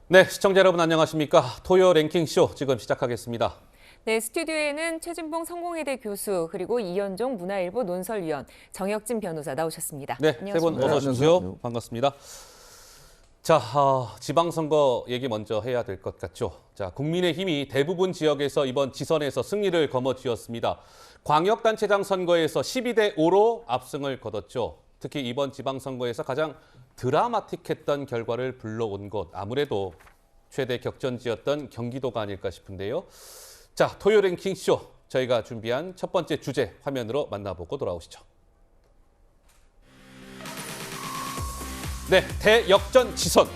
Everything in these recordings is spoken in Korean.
네, 시청자 여러분 안녕하십니까? 토요 랭킹쇼 지금 시작하겠습니다. 네, 스튜디오에는 최진봉 성공회대 교수 그리고 이현종 문화일보 논설위원, 정혁진 변호사 나오셨습니다. 네, 세 분 어서 오십시오. 반갑습니다. 자, 지방선거 얘기 먼저 해야 될 것 같죠. 자, 국민의힘이 대부분 지역에서 이번 지선에서 승리를 거머쥐었습니다. 광역단체장 선거에서 12대 5로 압승을 거뒀죠. 특히 이번 지방선거에서 가장 드라마틱했던 결과를 불러온 곳, 아무래도 최대 격전지였던 경기도가 아닐까 싶은데요. 자, 토요 랭킹쇼 저희가 준비한 첫 번째 주제 화면으로 만나보고 돌아오시죠. 네, 대역전 지선.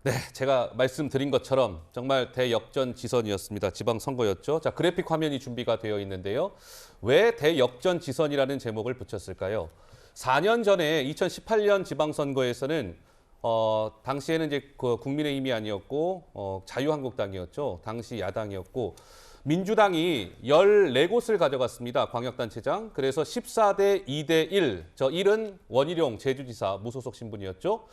네, 제가 말씀드린 것처럼 정말 대역전 지선이었습니다. 지방선거였죠. 자, 그래픽 화면이 준비가 되어 있는데요. 왜 대역전 지선이라는 제목을 붙였을까요? 4년 전에 2018년 지방선거에서는 당시에는 이제 그 국민의힘이 아니었고 자유한국당이었죠. 당시 야당이었고 민주당이 14곳을 가져갔습니다. 광역단체장. 그래서 14대 2대 1. 저 1은 원희룡 제주지사 무소속 신분이었죠.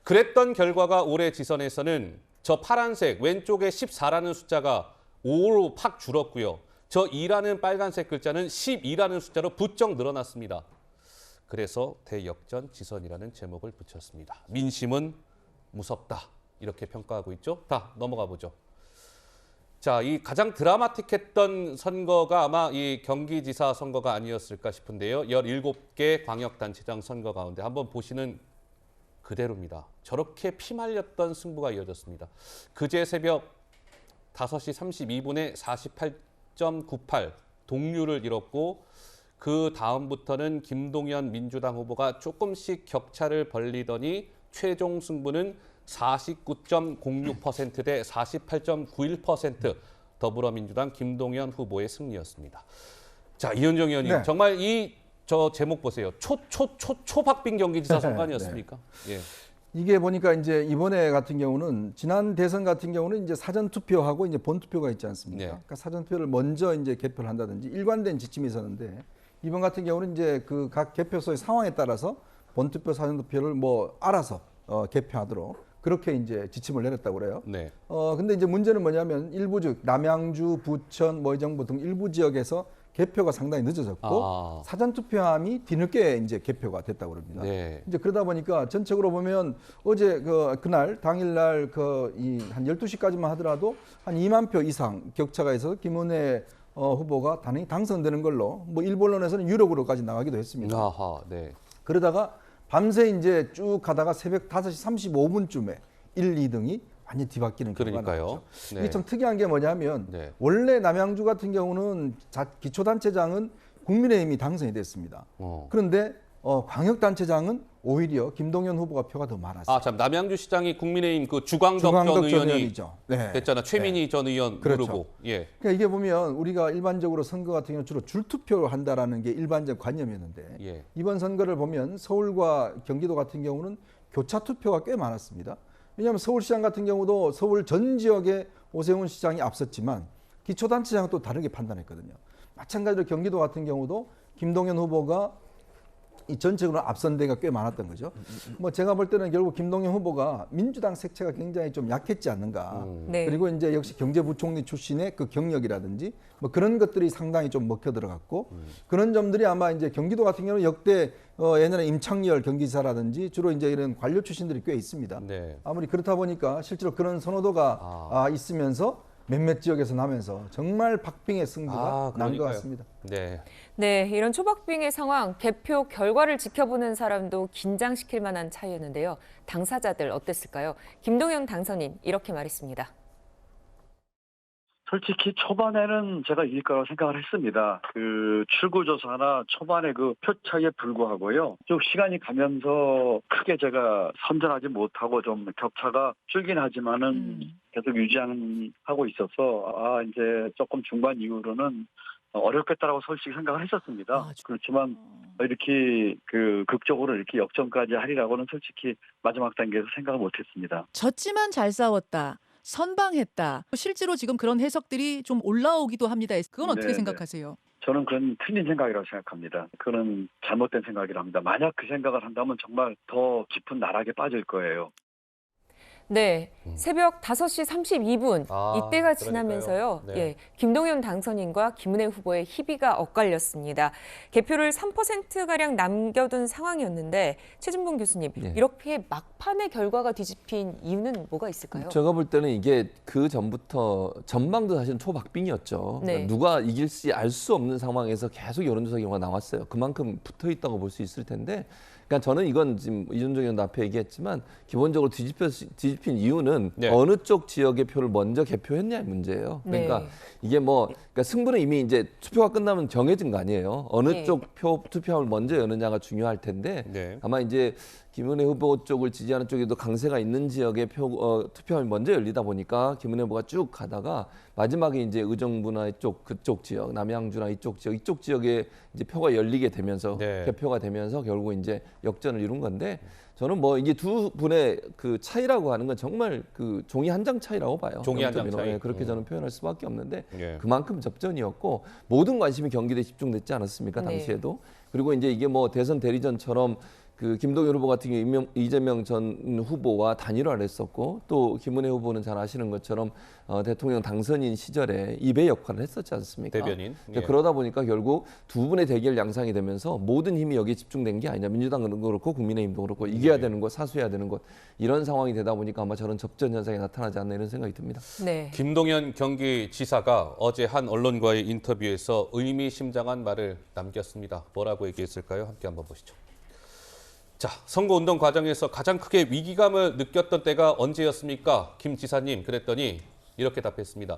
그랬던 결과가 올해 지선에서는 저 파란색 왼쪽에 14라는 숫자가 5로 팍 줄었고요. 저 2라는 빨간색 글자는 12라는 숫자로 부쩍 늘어났습니다. 그래서 대역전 지선이라는 제목을 붙였습니다. 민심은 무섭다. 이렇게 평가하고 있죠. 다 넘어가 보죠. 자, 이 가장 드라마틱했던 선거가 아마 이 경기지사 선거가 아니었을까 싶은데요. 17개 광역단체장 선거 가운데 한번 보시는 그대로입니다. 저렇게 피말렸던 승부가 이어졌습니다. 그제 새벽 5시 32분에 48.98 동률을 이뤘고 그 다음부터는 김동연 민주당 후보가 조금씩 격차를 벌리더니 최종 승부는 49.06% 대 48.91% 더불어민주당 김동연 후보의 승리였습니다. 자, 이현정 의원님, 네. 정말 저 제목 보세요. 초박빙 경기지사 선거 아니었습니까? 네. 예. 이게 보니까 이제 이번에 같은 경우는 지난 대선 같은 경우는 이제 사전 투표하고 이제 본 투표가 있지 않습니까? 네. 그러니까 사전 투표를 먼저 이제 개표를 한다든지 일관된 지침이 있었는데 이번 같은 경우는 이제 그 각 개표소의 상황에 따라서 본 투표, 사전 투표를 뭐 알아서 개표하도록 그렇게 이제 지침을 내렸다고 그래요. 네. 근데 이제 문제는 뭐냐면 일부 즉 남양주, 부천, 뭐 이 정도 등 일부 지역에서 개표가 상당히 늦어졌고 사전 투표함이 뒤늦게 이제 개표가 됐다고 그럽니다. 네. 이제 그러다 보니까 전적으로 보면 어제 그날 당일날 한 12시까지만 하더라도 한 2만 표 이상 격차가 있어서 김은혜 후보가 당선되는 걸로 뭐 일부 언론에서는 유력으로까지 나가기도 했습니다. 아하, 네. 그러다가 밤새 이제 쭉 가다가 새벽 5시 35분쯤에 1, 2등이 완전히 뒤바뀌는 결과가 그러니까요. 나왔죠. 네. 이게 참 특이한 게 뭐냐면 네. 원래 남양주 같은 경우는 기초단체장은 국민의힘이 당선이 됐습니다. 그런데 광역단체장은 오히려 김동연 후보가 표가 더 많았어요. 아, 참 남양주 시장이 국민의힘 그 주광덕 전 의원이 의원이죠. 네. 됐잖아. 최민희 전 의원 그렇죠. 누르고. 예. 그러니까 이게 보면 우리가 일반적으로 선거 같은 경우는 주로 줄투표를 한다라는 게 일반적 관념이었는데 예. 이번 선거를 보면 서울과 경기도 같은 경우는 교차 투표가 꽤 많았습니다. 왜냐하면 서울시장 같은 경우도 서울 전 지역에 오세훈 시장이 앞섰지만 기초단체장은 또 다르게 판단했거든요. 마찬가지로 경기도 같은 경우도 김동연 후보가 이 전적으로 앞선 데가 꽤 많았던 거죠. 뭐 제가 볼 때는 결국 김동연 후보가 민주당 색채가 굉장히 좀 약했지 않는가. 네. 그리고 이제 역시 경제부총리 출신의 그 경력이라든지 뭐 그런 것들이 상당히 좀 먹혀 들어갔고 그런 점들이 아마 이제 경기도 같은 경우는 역대 예전에 임창열 경기지사라든지 주로 이제 이런 관료 출신들이 꽤 있습니다. 네. 아무리 그렇다 보니까 실제로 그런 선호도가 있으면서 몇몇 지역에서 나면서 정말 박빙의 승부가 난 것 같습니다. 네. 네, 이런 초박빙의 상황, 개표 결과를 지켜보는 사람도 긴장시킬 만한 차이였는데요. 당사자들 어땠을까요? 김동연 당선인 이렇게 말했습니다. 솔직히 초반에는 제가 이길 거라고 생각을 했습니다. 그 출구조사나 초반에 그 표 차이에 불구하고요. 좀 시간이 가면서 크게 제가 선전하지 못하고 좀 격차가 줄긴 하지만은 계속 유지하고 있어서 이제 조금 중반 이후로는 어렵겠다라고 솔직히 생각을 했었습니다. 그렇지만 이렇게 그 극적으로 이렇게 역전까지 하리라고는 솔직히 마지막 단계에서 생각을 못했습니다. 졌지만 잘 싸웠다. 선방했다. 실제로 지금 그런 해석들이 좀 올라오기도 합니다. 그건 어떻게 네네. 생각하세요? 저는 그건 틀린 생각이라고 생각합니다. 그건 잘못된 생각이라 합니다. 만약 그 생각을 한다면 정말 더 깊은 나락에 빠질 거예요. 네, 새벽 5시 32분 이때가 지나면서요. 네. 예, 김동연 당선인과 김은혜 후보의 희비가 엇갈렸습니다. 개표를 3%가량 남겨둔 상황이었는데 최진봉 교수님, 네. 이렇게 막판의 결과가 뒤집힌 이유는 뭐가 있을까요? 제가 볼 때는 이게 그 전부터 전망도 사실은 초박빙이었죠. 네. 그러니까 누가 이길지 알 수 없는 상황에서 계속 여론조사 결과가 나왔어요. 그만큼 붙어 있다고 볼 수 있을 텐데, 그러니까 저는 이건 지금 이준석 의원도 앞에 얘기했지만 기본적으로 뒤집힌 이유는 네. 어느 쪽 지역의 표를 먼저 개표했냐의 문제예요. 그러니까 네. 이게 그러니까 승부는 이미 이제 투표가 끝나면 정해진 거 아니에요. 어느 네. 쪽 투표함을 먼저 여느냐가 중요할 텐데 네. 아마 이제 김은혜 후보 쪽을 지지하는 쪽에도 강세가 있는 지역의 투표함이 먼저 열리다 보니까 김은혜 후보가 쭉 가다가 마지막에 이제 의정부나 그쪽 지역, 남양주나 이쪽 지역에 이제 표가 열리게 되면서 네. 개표가 되면서 결국 이제 역전을 이룬 건데 저는 이게 두 분의 그 차이라고 하는 건 정말 그 종이 한 장 차이라고 봐요. 종이 한 장 0.15. 차이. 예, 그렇게 저는 표현할 수밖에 없는데 예. 그만큼 접전이었고 모든 관심이 경기도에 집중됐지 않았습니까? 네. 당시에도. 그리고 이제 이게 대선 대리전처럼 그 김동연 후보 같은 경우 이재명 전 후보와 단일화를 했었고 또 김은혜 후보는 잘 아시는 것처럼 대통령 당선인 시절에 입의 역할을 했었지 않습니까? 대변인. 이제 예. 그러다 보니까 결국 두 분의 대결 양상이 되면서 모든 힘이 여기에 집중된 게 아니냐. 민주당도 그렇고 국민의힘도 그렇고 이겨야 되는 것, 사수해야 되는 것 이런 상황이 되다 보니까 아마 저런 접전 현상이 나타나지 않나 이런 생각이 듭니다. 네. 김동연 경기지사가 어제 한 언론과의 인터뷰에서 의미심장한 말을 남겼습니다. 뭐라고 얘기했을까요? 함께 한번 보시죠. 자, 선거운동 과정에서 가장 크게 위기감을 느꼈던 때가 언제였습니까? 김 지사님, 그랬더니 이렇게 답했습니다.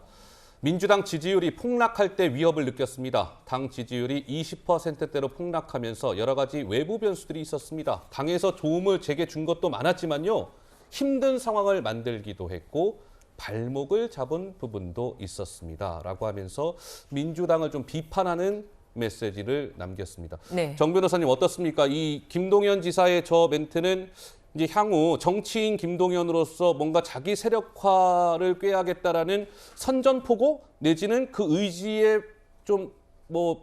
민주당 지지율이 폭락할 때 위협을 느꼈습니다. 당 지지율이 20%대로 폭락하면서 여러 가지 외부 변수들이 있었습니다. 당에서 도움을 제게 준 것도 많았지만요. 힘든 상황을 만들기도 했고 발목을 잡은 부분도 있었습니다. 라고 하면서 민주당을 좀 비판하는 메시지를 남겼습니다. 네. 정 변호사님 어떻습니까? 이 김동연 지사의 저 멘트는 이제 향후 정치인 김동연으로서 뭔가 자기 세력화를 꾀하겠다라는 선전포고 내지는 그 의지의 좀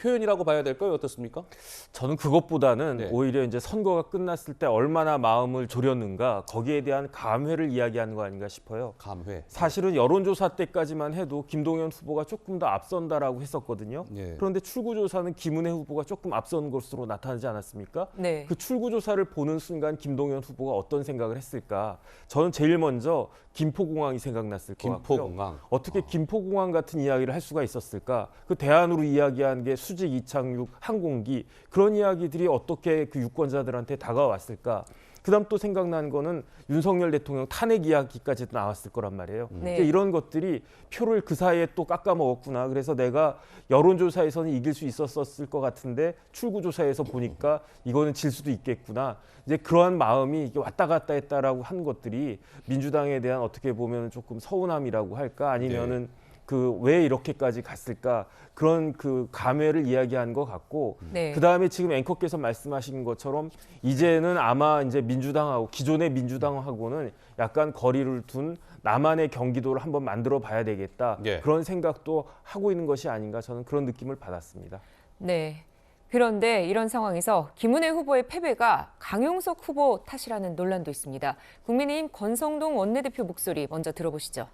표현이라고 봐야 될까요? 어떻습니까? 저는 그것보다는 네. 오히려 이제 선거가 끝났을 때 얼마나 마음을 졸였는가 거기에 대한 감회를 이야기하는 거 아닌가 싶어요. 감회. 사실은 여론조사 때까지만 해도 김동연 후보가 조금 더 앞선다라고 했었거든요. 예. 그런데 출구조사는 김은혜 후보가 조금 앞선 것으로 나타나지 않았습니까? 네. 그 출구조사를 보는 순간 김동연 후보가 어떤 생각을 했을까? 저는 제일 먼저 김포공항이 생각났을 것 같고요. 김포공항. 어떻게 김포공항 같은 이야기를 할 수가 있었을까? 그 대안으로 이야기한 게 수직 이착륙 항공기 그런 이야기들이 어떻게 그 유권자들한테 다가왔을까? 그다음 또 생각난 거는 윤석열 대통령 탄핵 이야기까지도 나왔을 거란 말이에요. 네. 그러니까 이런 것들이 표를 그 사이에 또 깎아먹었구나. 그래서 내가 여론조사에서는 이길 수 있었을 것 같은데 출구조사에서 보니까 이거는 질 수도 있겠구나. 이제 그러한 마음이 이게 왔다 갔다 했다라고 한 것들이 민주당에 대한 어떻게 보면 조금 서운함이라고 할까 아니면은 그 왜 이렇게까지 갔을까 그런 그 감회를 이야기한 것 같고 네. 그 다음에 지금 앵커께서 말씀하신 것처럼 이제는 아마 이제 민주당하고 기존의 민주당하고는 약간 거리를 둔 나만의 경기도를 한번 만들어 봐야 되겠다 예. 그런 생각도 하고 있는 것이 아닌가 저는 그런 느낌을 받았습니다. 네. 그런데 이런 상황에서 김은혜 후보의 패배가 강용석 후보 탓이라는 논란도 있습니다. 국민의힘 권성동 원내대표 목소리 먼저 들어보시죠.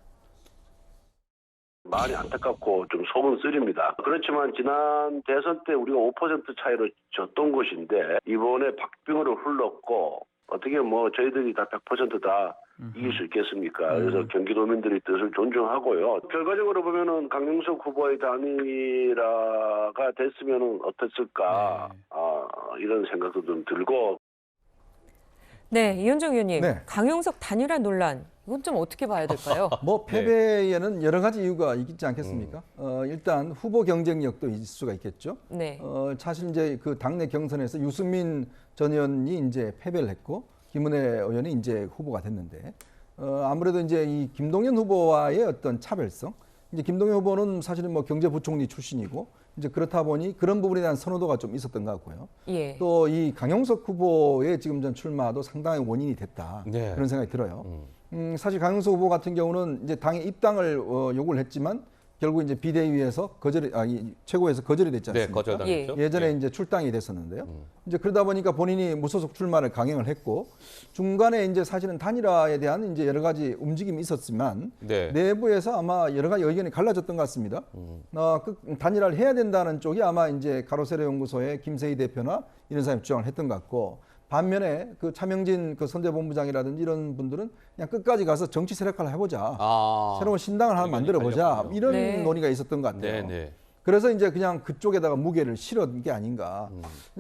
많이 안타깝고 좀 속은 쓰립니다. 그렇지만 지난 대선 때 우리가 5% 차이로 졌던 것인데 이번에 박빙으로 흘렀고 어떻게 저희들이 다 100%다 이길 수 있겠습니까? 그래서 경기도민들의 뜻을 존중하고요. 결과적으로 보면은 강용석 후보의 단일화가 됐으면 어땠을까 이런 생각도 좀 들고. 네, 이현정 의원님. 네. 강용석 단일화 논란 이건 좀 어떻게 봐야 될까요? 패배에는 여러 가지 이유가 있지 않겠습니까? 일단 후보 경쟁력도 있을 수가 있겠죠. 네. 사실 이제 그 당내 경선에서 유승민 전 의원이 이제 패배를 했고 김은혜 의원이 이제 후보가 됐는데 아무래도 이제 이 김동연 후보와의 어떤 차별성, 이제 김동연 후보는 사실은 경제부총리 출신이고 이제 그렇다 보니 그런 부분에 대한 선호도가 좀 있었던 것 같고요. 예. 또 이 강용석 후보의 지금 전 출마도 상당히 원인이 됐다 네. 그런 생각이 들어요. 사실 강용석 후보 같은 경우는 이제 당의 입당을 요구를 했지만 결국 이제 비대위에서 최고에서 거절이 됐지 네, 않습니까? 거절당했죠. 예전에 예. 이제 출당이 됐었는데요. 이제 그러다 보니까 본인이 무소속 출마를 강행을 했고 중간에 이제 사실은 단일화에 대한 이제 여러 가지 움직임이 있었지만 네. 내부에서 아마 여러 가지 의견이 갈라졌던 것 같습니다. 단일화를 해야 된다는 쪽이 아마 이제 가로세로 연구소의 김세희 대표나 이런 사람이 주장을 했던 것 같고 반면에 그 차명진 그 선대본부장이라든지 이런 분들은 그냥 끝까지 가서 정치 세력화를 해보자. 새로운 신당을 하나 의견이 만들어보자. 갈렸군요. 이런 네. 논의가 있었던 것 같아요. 네, 네. 그래서 이제 그냥 그쪽에다가 무게를 실은 게 아닌가.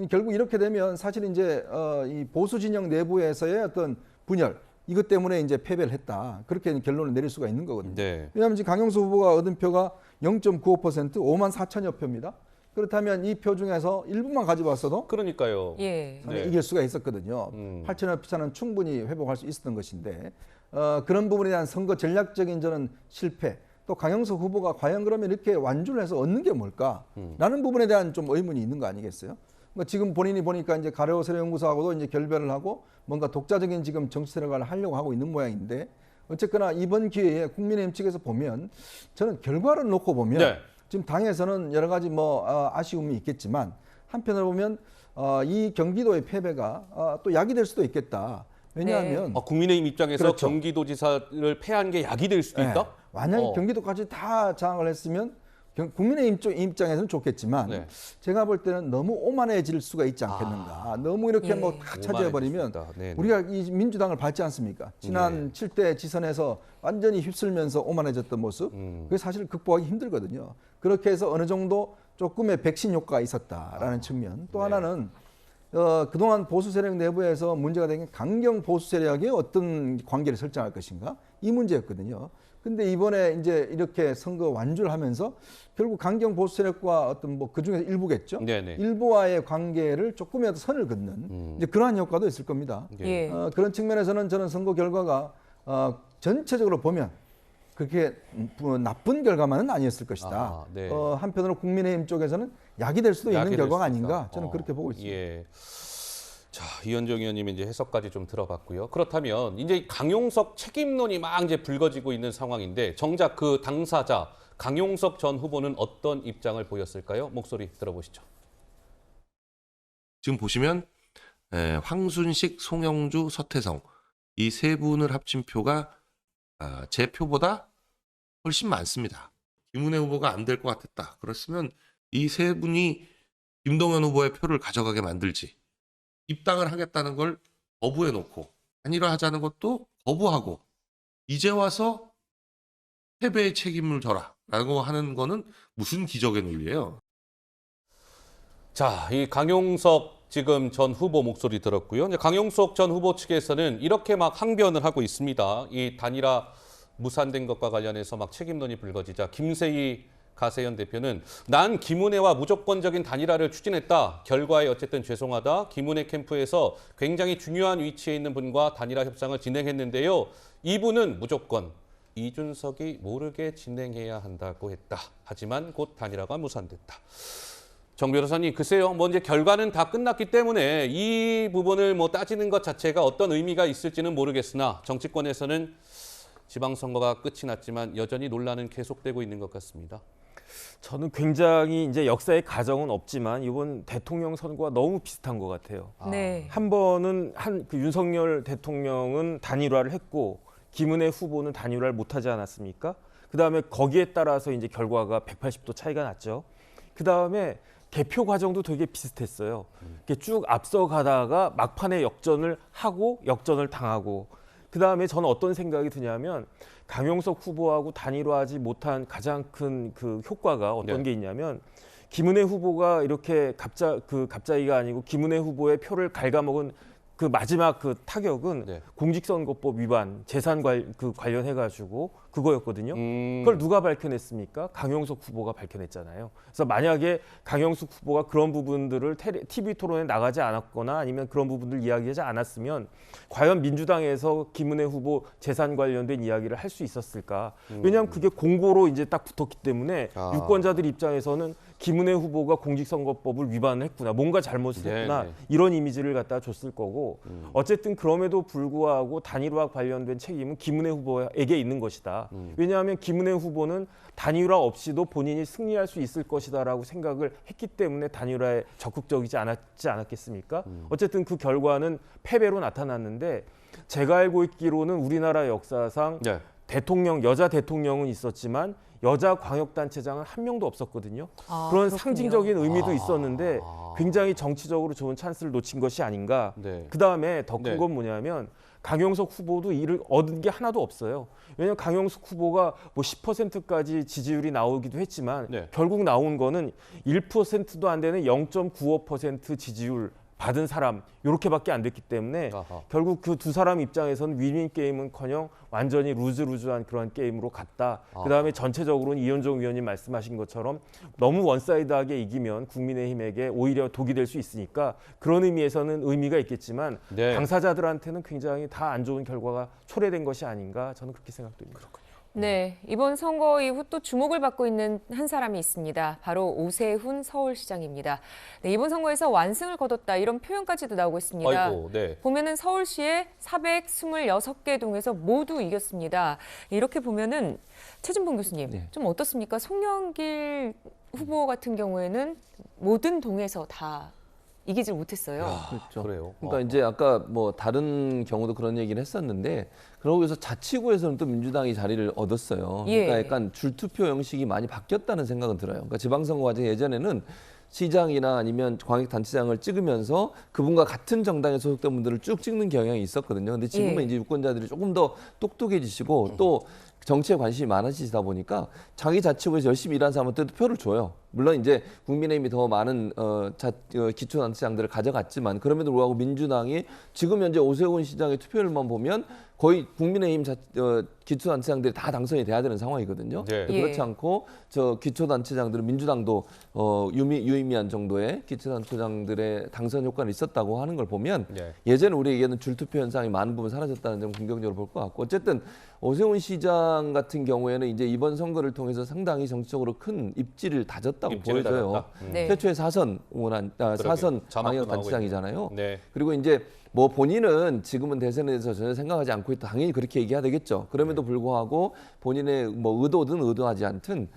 결국 이렇게 되면 사실 이제 이 보수 진영 내부에서의 어떤 분열 이것 때문에 이제 패배를 했다. 그렇게 결론을 내릴 수가 있는 거거든요. 네. 왜냐하면 지금 강용수 후보가 얻은 표가 0.95% 5만 4천여 표입니다. 그렇다면 이 표 중에서 일부만 가져왔어도 그러니까요. 예. 네. 이길 수가 있었거든요. 8천여 표차는 충분히 회복할 수 있었던 것인데 그런 부분에 대한 선거 전략적인 저는 실패 또 강용석 후보가 과연 그러면 이렇게 완주를 해서 얻는 게 뭘까라는 부분에 대한 좀 의문이 있는 거 아니겠어요? 그러니까 지금 본인이 보니까 이제 가로세로 연구소하고도 이제 결별을 하고 뭔가 독자적인 지금 정치 세력을 하려고 하고 있는 모양인데 어쨌거나 이번 기회에 국민의힘 측에서 보면 저는 결과를 놓고 보면 네. 지금 당에서는 여러 가지 아쉬움이 있겠지만 한편으로 보면 이 경기도의 패배가 또 약이 될 수도 있겠다. 왜냐하면 국민의힘 입장에서 그렇죠. 경기도지사를 패한 게 약이 될 수도 있다? 만약에 경기도까지 다 장악을 했으면 국민의힘 쪽 입장에서는 좋겠지만 네. 제가 볼 때는 너무 오만해질 수가 있지 않겠는가. 너무 이렇게 예. 다 차지해버리면 오만해질 수 있다. 네네. 우리가 이 민주당을 밟지 않습니까? 지난 7대 지선에서 완전히 휩쓸면서 오만해졌던 모습 그게 사실 극복하기 힘들거든요. 그렇게 해서 어느 정도 조금의 백신 효과가 있었다라는 측면. 또 하나는 그동안 보수 세력 내부에서 문제가 된 게 강경 보수 세력의 어떤 관계를 설정할 것인가 이 문제였거든요. 근데 이번에 이제 이렇게 선거 완주를 하면서 결국 강경 보수 세력과 어떤 그 중에서 일부겠죠. 네네. 일부와의 관계를 조금이라도 선을 긋는 이제 그러한 효과도 있을 겁니다. 예. 그런 측면에서는 저는 선거 결과가 전체적으로 보면 그렇게 나쁜 결과만은 아니었을 것이다. 네. 한편으로 국민의힘 쪽에서는 약이 될 수도 약이 있는 될 결과가 수 있다. 아닌가 저는 그렇게 보고 있습니다. 예. 자, 이현정 의원님의 이제 해석까지 좀 들어봤고요. 그렇다면 이제 강용석 책임론이 막 이제 불거지고 있는 상황인데 정작 그 당사자 강용석 전 후보는 어떤 입장을 보였을까요? 목소리 들어보시죠. 지금 보시면 황순식, 송영주, 서태성 이 세 분을 합친 표가 제 표보다 훨씬 많습니다. 김은혜 후보가 안 될 것 같았다. 그랬으면 이 세 분이 김동연 후보의 표를 가져가게 만들지. 입당을 하겠다는 걸 거부해놓고 단일화하자는 것도 거부하고 이제 와서 패배의 책임을 져라라고 하는 거는 무슨 기적의 논리예요? 자, 이 강용석 지금 전 후보 목소리 들었고요. 이제 강용석 전 후보 측에서는 이렇게 막 항변을 하고 있습니다. 이 단일화 무산된 것과 관련해서 막 책임론이 불거지자 김세희 가세현 대표는 난 김은혜와 무조건적인 단일화를 추진했다. 결과에 어쨌든 죄송하다. 김은혜 캠프에서 굉장히 중요한 위치에 있는 분과 단일화 협상을 진행했는데요. 이분은 무조건 이준석이 모르게 진행해야 한다고 했다. 하지만 곧 단일화가 무산됐다. 정 변호사님, 글쎄요. 이제 결과는 다 끝났기 때문에 이 부분을 따지는 것 자체가 어떤 의미가 있을지는 모르겠으나 정치권에서는 지방선거가 끝이 났지만 여전히 논란은 계속되고 있는 것 같습니다. 저는 굉장히 이제 역사의 가정은 없지만 이번 대통령 선거와 너무 비슷한 것 같아요. 네. 한 번은 그 윤석열 대통령은 단일화를 했고 김은혜 후보는 단일화를 못하지 않았습니까? 그 다음에 거기에 따라서 이제 결과가 180도 차이가 났죠. 그 다음에 개표 과정도 되게 비슷했어요. 이렇게 쭉 앞서가다가 막판에 역전을 하고 역전을 당하고 그 다음에 저는 어떤 생각이 드냐면 강용석 후보하고 단일화하지 못한 가장 큰 그 효과가 어떤 게 있냐면 김은혜 후보가 이렇게 갑자기가 아니고 김은혜 후보의 표를 갉아먹은 그 마지막 그 타격은 공직선거법 위반 재산 관련해가지고 그거였거든요. 그걸 누가 밝혀냈습니까? 강용석 후보가 밝혀냈잖아요. 그래서 만약에 강용석 후보가 그런 부분들을 TV 토론에 나가지 않았거나 아니면 그런 부분들 이야기하지 않았으면 과연 민주당에서 김은혜 후보 재산 관련된 이야기를 할 수 있었을까? 왜냐하면 그게 공고로 이제 딱 붙었기 때문에 유권자들 입장에서는 김은혜 후보가 공직선거법을 위반했구나, 뭔가 잘못을 했구나, 네. 이런 이미지를 갖다 줬을 거고 어쨌든 그럼에도 불구하고 단일화 관련된 책임은 김은혜 후보에게 있는 것이다. 왜냐하면 김은혜 후보는 단일화 없이도 본인이 승리할 수 있을 것이다라고 생각을 했기 때문에 단일화에 적극적이지 않았겠습니까? 어쨌든 그 결과는 패배로 나타났는데 제가 알고 있기로는 우리나라 역사상 네. 여자 대통령은 있었지만 여자 광역단체장은 한 명도 없었거든요. 아, 그런 그렇군요. 상징적인 의미도 있었는데 굉장히 정치적으로 좋은 찬스를 놓친 것이 아닌가. 네. 그다음에 더 큰 네. 건 뭐냐면 강용석 후보도 이를 얻은 게 하나도 없어요. 왜냐하면 강용석 후보가 뭐 10%까지 지지율이 나오기도 했지만 네. 결국 나온 거는 1%도 안 되는 0.95% 지지율 받은 사람 이렇게밖에 안 됐기 때문에 아하. 결국 그 두 사람 입장에서는 윈윈 게임은커녕 완전히 루즈루즈한 그런 게임으로 갔다. 그다음에 전체적으로는 이현종 위원님 말씀하신 것처럼 너무 원사이드하게 이기면 국민의힘에게 오히려 독이 될 수 있으니까 그런 의미에서는 의미가 있겠지만 네. 당사자들한테는 굉장히 다 안 좋은 결과가 초래된 것이 아닌가, 저는 그렇게 생각됩니다. 네, 이번 선거 이후 또 주목을 받고 있는 한 사람이 있습니다. 바로 오세훈 서울시장입니다. 네, 이번 선거에서 완승을 거뒀다, 이런 표현까지도 나오고 있습니다. 아이고, 네. 보면은 서울시의 426개 동에서 모두 이겼습니다. 이렇게 보면은 최진봉 교수님, 네. 좀 어떻습니까? 송영길 후보 같은 경우에는 모든 동에서 다 이기질 못했어요. 그렇죠. 그래요. 그러니까 이제 아까 뭐 다른 경우도 그런 얘기를 했었는데 그러고 해서 자치구에서는 또 민주당이 자리를 얻었어요. 예. 그러니까 약간 줄투표 형식이 많이 바뀌었다는 생각은 들어요. 그러니까 지방선거 과정 예전에는 시장이나 아니면 광역단체장을 찍으면서 그분과 같은 당에 소속된 분들을 쭉 찍는 경향이 있었거든요. 근데 지금은 예. 이제 유권자들이 조금 더 똑똑해지시고 또 정치에 관심이 많아지다 보니까 자기 자치구에서 열심히 일하는 사람한테도 표를 줘요. 물론 이제 국민의힘이 더 많은 기초단체장들을 가져갔지만 그럼에도 불구하고 민주당이 지금 현재 오세훈 시장의 투표율만 보면 거의 국민의힘 기초단체장들이 다 당선이 돼야 되는 상황이거든요. 네. 그렇지 예. 않고 저 기초단체장들은 민주당도 유의미한 정도의 기초단체장들의 당선 효과는 있었다고 하는 걸 보면 네. 예전에 우리 얘기했던 줄투표 현상이 많은 부분 사라졌다는 점 긍정적으로 볼 것 같고 어쨌든 오세훈 시장 같은 경우에는 이제 이번 선거를 통해서 상당히 정치적으로 큰 입지를 다졌다고 입지를 보여져요. 다졌다. 네. 최초의 사선 자막도 광역단체장이잖아요. 네. 그리고 이제 뭐 본인은 지금은 대선에 대해서 전혀 생각하지 않고 있다. 당연히 그렇게 얘기해야 되겠죠. 그럼에도 불구하고 본인의 뭐 의도든 의도하지 않든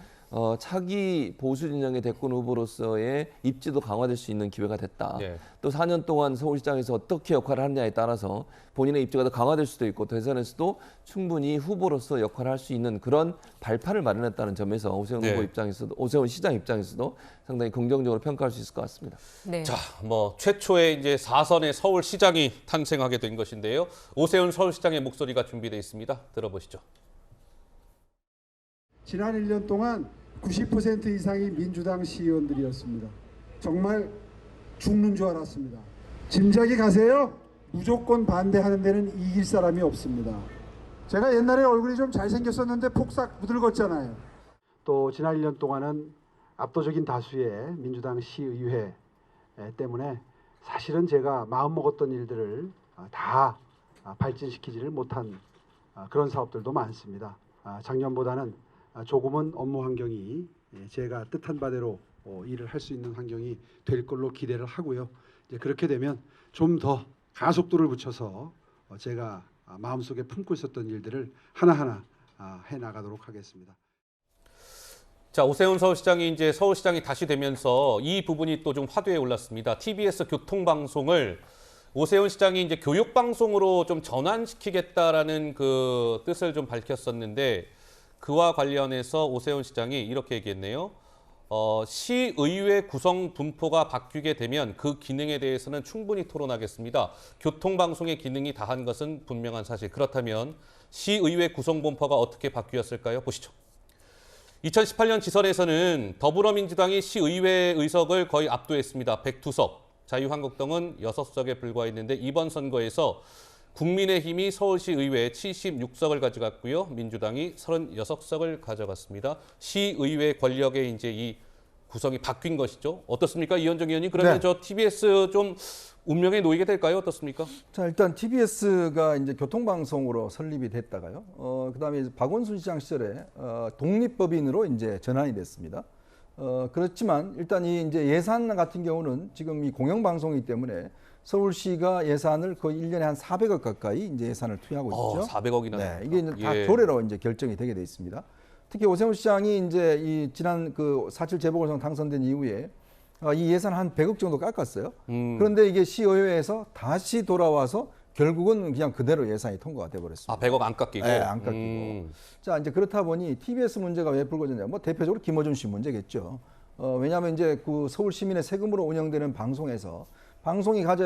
차기 보수 진영의 대권 후보로서의 입지도 강화될 수 있는 기회가 됐다. 네. 또 4년 동안 서울시장에서 어떻게 역할을 하느냐에 따라서 본인의 입지가 더 강화될 수도 있고 대선에서도 충분히 후보로서 역할을 할 수 있는 그런 발판을 마련했다는 점에서 오세훈 네. 후보 입장에서도 오세훈 시장 입장에서도 상당히 긍정적으로 평가할 수 있을 것 같습니다. 네. 자, 뭐 최초의 이제 4선의 서울시장이 탄생하게 된 것인데요. 오세훈 서울시장의 목소리가 준비되어 있습니다. 들어보시죠. 지난 1년 동안 90% 이상이 민주당 시의원들이었습니다. 정말 죽는 줄 알았습니다. 짐작이 가세요? 무조건 반대하는 데는 이길 사람이 없습니다. 제가 옛날에 얼굴이 좀 잘생겼었는데 폭삭 부들었잖아요. 또 지난 1년 동안은 압도적인 다수의 민주당 시의회 때문에 사실은 제가 마음먹었던 일들을 다 발전시키지를 못한 그런 사업들도 많습니다. 작년보다는 조금은 업무 환경이 제가 뜻한 바대로 일을 할 수 있는 환경이 될 걸로 기대를 하고요. 이제 그렇게 되면 좀 더 가속도를 붙여서 제가 마음속에 품고 있었던 일들을 하나하나 해나가도록 하겠습니다. 자, 오세훈 서울시장이 이제 서울시장이 다시 되면서 이 부분이 또 좀 화두에 올랐습니다. TBS 교통방송을 오세훈 시장이 이제 교육방송으로 좀 전환시키겠다라는 그 뜻을 좀 밝혔었는데 그와 관련해서 오세훈 시장이 이렇게 얘기했네요. 시의회 구성 분포가 바뀌게 되면 그 기능에 대해서는 충분히 토론하겠습니다. 교통방송의 기능이 다한 것은 분명한 사실. 그렇다면 시의회 구성 분포가 어떻게 바뀌었을까요? 보시죠. 2018년 지선에서는 더불어민주당이 시의회 의석을 거의 압도했습니다. 102석, 자유한국당은 6석에 불과했는데 이번 선거에서 국민의힘이 서울시의회 76석을 가져갔고요. 민주당이 36석을 가져갔습니다. 시의회 권력의 이제 이 구성이 바뀐 것이죠. 어떻습니까? 이현정 의원님, 그러면 네. 저 TBS 좀 운명에 놓이게 될까요? 어떻습니까? 자, 일단 TBS가 이제 교통방송으로 설립이 됐다가요. 그다음에 이제 박원순 시장 시절에 독립법인으로 이제 전환이 됐습니다. 그렇지만 일단 이 이제 예산 같은 경우는 지금 이 공영방송이기 때문에 서울시가 예산을 거의 1년에 한 400억 가까이 이제 예산을 투여하고 있죠. 400억이나. 네, 이게 이제 다 예. 조례로 이제 결정이 되게 돼 있습니다. 특히 오세훈 시장이 이제 이 지난 그 4.7 재보궐선 당선된 이후에 이 예산 한 100억 정도 깎았어요. 그런데 이게 시의회에서 다시 돌아와서 결국은 그냥 그대로 예산이 통과가 돼 버렸습니다. 아, 100억 안 깎이고. 네, 안 깎이고. 자, 이제 그렇다 보니 TBS 문제가 왜 불거졌냐? 뭐 대표적으로 김어준 씨 문제겠죠. 왜냐하면 이제 그 서울 시민의 세금으로 운영되는 방송에서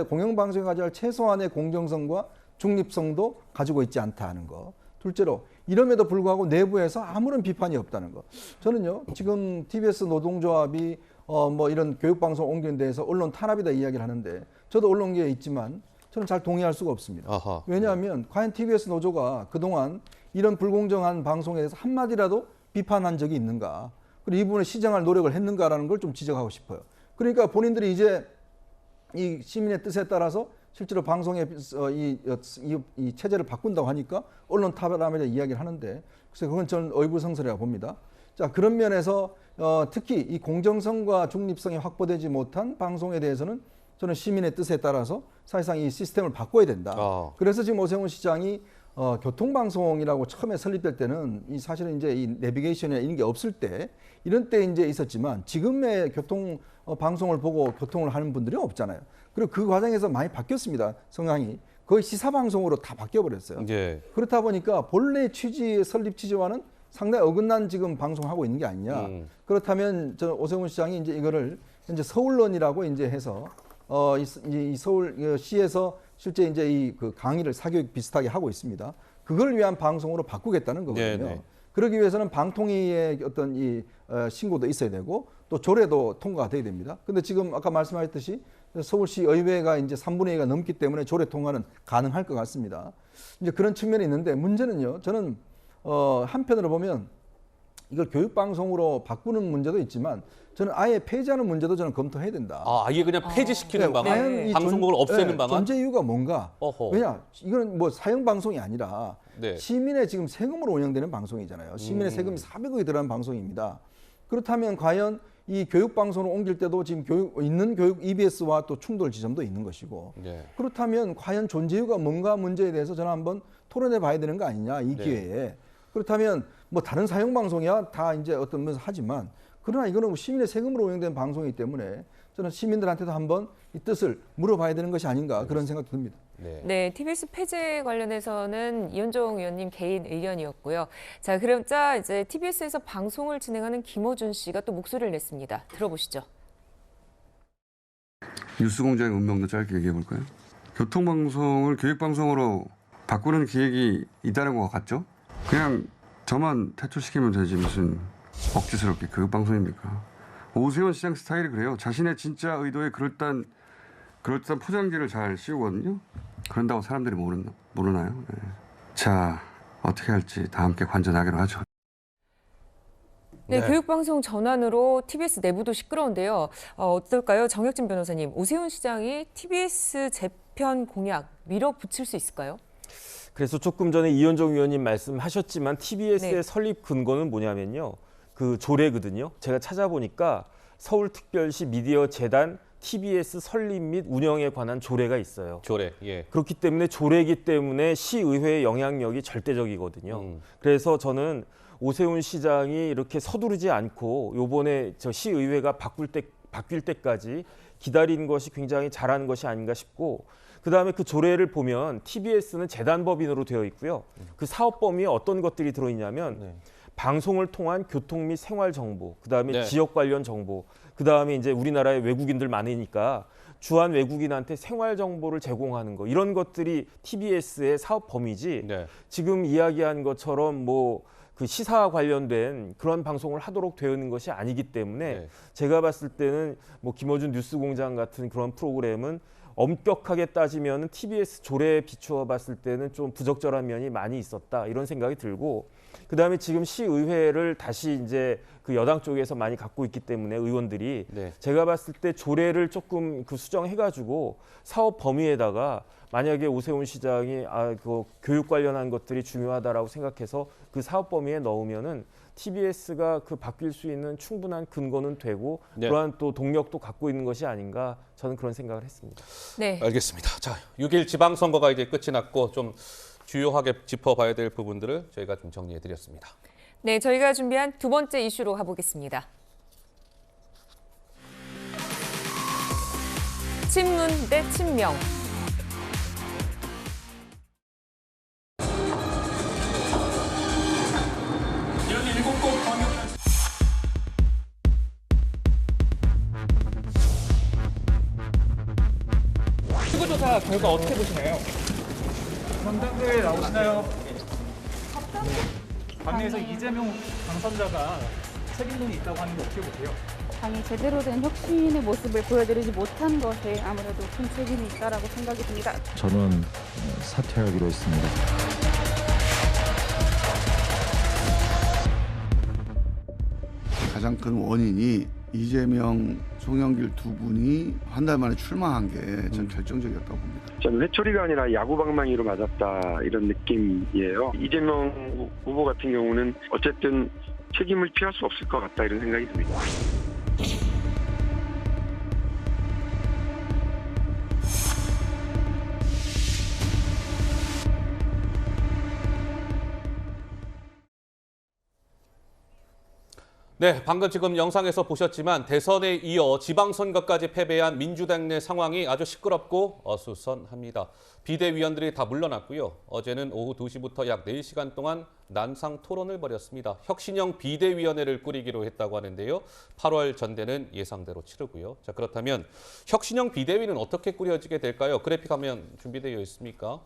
공영방송이 가져야 할 최소한의 공정성과 중립성도 가지고 있지 않다는 거. 둘째로 이럼에도 불구하고 내부에서 아무런 비판이 없다는 거. 저는요 지금 TBS 노동조합이 뭐 이런 교육방송 옮기는 데에서 언론 탄압이다 이야기를 하는데 저도 언론계에 있지만 저는 잘 동의할 수가 없습니다. 아하. 왜냐하면 과연 TBS 노조가 그동안 이런 불공정한 방송에 대해서 한마디라도 비판한 적이 있는가? 그리고 이 부분을 시정할 노력을 했는가라는 걸 좀 지적하고 싶어요. 그러니까 본인들이 이제 이 시민의 뜻에 따라서 실제로 방송의 이 체제를 바꾼다고 하니까 언론 탄압이라 이야기를 하는데 그래서 그건 저는 어이불성설이라고 봅니다. 자, 그런 면에서 특히 이 공정성과 중립성이 확보되지 못한 방송에 대해서는 저는 시민의 뜻에 따라서 사실상 이 시스템을 바꿔야 된다. 그래서 지금 오세훈 시장이 교통방송이라고 처음에 설립될 때는 이 사실은 이제 이 내비게이션이나 이런 게 없을 때 이런 때 이제 있었지만 지금의 교통 방송을 보고 교통을 하는 분들이 없잖아요. 그리고 그 과정에서 많이 바뀌었습니다. 성향이 거의 시사 방송으로 다 바뀌어 버렸어요. 예. 그렇다 보니까 본래 취지 설립 취지와는 상당히 어긋난 지금 방송하고 있는 게 아니냐. 그렇다면 저 오세훈 시장이 이제 이거를 현재 서울론이라고 이제 해서 이 서울시에서 실제 이제 이 그 강의를 사교육 비슷하게 하고 있습니다. 그걸 위한 방송으로 바꾸겠다는 거거든요. 네네. 그러기 위해서는 방통위의 어떤 이 신고도 있어야 되고 또 조례도 통과가 돼야 됩니다. 근데 지금 아까 말씀하셨듯이 서울시 의회가 이제 3분의 2가 넘기 때문에 조례 통과는 가능할 것 같습니다. 이제 그런 측면이 있는데 문제는요. 저는 한편으로 보면 이걸 교육방송으로 바꾸는 문제도 있지만 저는 아예 폐지하는 문제도 저는 검토해야 된다. 아예 그냥 폐지시키는 방안, 과연 이 방송국을 없애는 방안. 존재 이유가 뭔가? 어허. 왜냐, 이거는 뭐 사형 방송이 아니라 네. 시민의 지금 세금으로 운영되는 방송이잖아요. 시민의 세금이 400억이 들어간 방송입니다. 그렇다면 과연 이 교육 방송으로 옮길 때도 지금 교육 EBS와 또 충돌 지점도 있는 것이고 네. 그렇다면 과연 존재 이유가 뭔가 문제에 대해서 저는 한번 토론해 봐야 되는 거 아니냐 이 기회에. 그렇다면 뭐 다른 사형 방송이야 다 이제 어떤 면에서 하지만 그러나 이거는 시민의 세금으로 운영된 방송이기 때문에 저는 시민들한테도 한번 이 뜻을 물어봐야 되는 것이 아닌가 그런 생각도 듭니다. 네, TBS 폐지 관련해서는 이현종 의원님 개인 의견이었고요. 자, 그럼 이제 TBS에서 방송을 진행하는 김어준 씨가 또 목소리를 냈습니다. 들어보시죠. 뉴스공장의 운명도 짧게 얘기해 볼까요? 교통방송을 교육방송으로 바꾸는 기획이 있다는 것 같죠? 그냥 저만 퇴출시키면 되지 무슨 억지스럽게 교육방송입니까? 오세훈 시장 스타일이 그래요. 자신의 진짜 의도에 그럴듯한 포장지를 잘 씌우거든요. 그런다고 사람들이 모르나요? 네. 자, 어떻게 할지 다 함께 관전하기로 하죠. 네, 교육방송 전환으로 TBS 내부도 시끄러운데요. 어떨까요? 정혁진 변호사님, 오세훈 시장이 TBS 재편 공약 밀어붙일 수 있을까요? 그래서 조금 전에 이현종 의원님 말씀하셨지만 TBS의 네. 설립 근거는 뭐냐면요. 그 조례거든요. 제가 찾아보니까 서울특별시 미디어 재단 TBS 설립 및 운영에 관한 조례가 있어요. 조례. 예. 그렇기 때문에 조례이기 때문에 시의회의 영향력이 절대적이거든요. 그래서 저는 오세훈 시장이 이렇게 서두르지 않고 요번에 저 시의회가 바뀔 때까지 기다린 것이 굉장히 잘한 것이 아닌가 싶고 그다음에 그 조례를 보면 TBS는 재단법인으로 되어 있고요. 그 사업 범위에 어떤 것들이 들어있냐면 방송을 통한 교통 및 생활 정보, 그다음에 지역 관련 정보, 그다음에 이제 우리나라에 외국인들 많으니까 주한 외국인한테 생활 정보를 제공하는 거 이런 것들이 TBS의 사업 범위지. 지금 이야기한 것처럼 뭐 그 시사 관련된 그런 방송을 하도록 되어 있는 것이 아니기 때문에 제가 봤을 때는 뭐 김어준 뉴스공장 같은 그런 프로그램은 엄격하게 따지면 TBS 조례에 비추어 봤을 때는 좀 부적절한 면이 많이 있었다 이런 생각이 들고 그다음에 지금 시의회를 다시 이제 그 여당 쪽에서 많이 갖고 있기 때문에 의원들이 네. 제가 봤을 때 조례를 조금 그 수정해가지고 사업 범위에다가 만약에 오세훈 시장이 그 교육 관련한 것들이 중요하다라고 생각해서 그 사업 범위에 넣으면은 TBS가 그 바뀔 수 있는 충분한 근거는 되고 네. 그러한 또 동력도 갖고 있는 것이 아닌가 저는 그런 생각을 했습니다. 네. 알겠습니다. 자, 6일 지방선거가 이제 끝이 났고 좀 주요하게 짚어봐야 될 부분들을 저희가 좀 정리해드렸습니다. 네, 저희가 준비한 두 번째 이슈로 가보겠습니다. 친문 대 친명. 출구조사 결과 어떻게 보시나요? 전당대회에 나오시나요? 당내에서 이재명 당선자가 책임론이 있다고 하는 게 어떻게 보세요? 당이 제대로 된 혁신의 모습을 보여드리지 못한 것에 아무래도 큰 책임이 있다라고 생각이 듭니다. 저는 사퇴하기로 했습니다. 가장 큰 원인이 이재명, 송영길 두 분이 한 달 만에 출마한 게 전 결정적이었다고 봅니다. 저는 회초리가 아니라 야구방망이로 맞았다 이런 느낌이에요. 이재명 후보 같은 경우는 어쨌든 책임을 피할 수 없을 것 같다 이런 생각이 듭니다. 네, 방금 지금 영상에서 보셨지만 대선에 이어 지방선거까지 패배한 민주당 내 상황이 아주 시끄럽고 어수선합니다. 비대위원들이 다 물러났고요. 어제는 오후 2시부터 약 4시간 동안 난상 토론을 벌였습니다. 혁신형 비대위원회를 꾸리기로 했다고 하는데요. 8월 전대는 예상대로 치르고요. 자, 그렇다면 혁신형 비대위는 어떻게 꾸려지게 될까요? 그래픽 화면 준비되어 있습니까?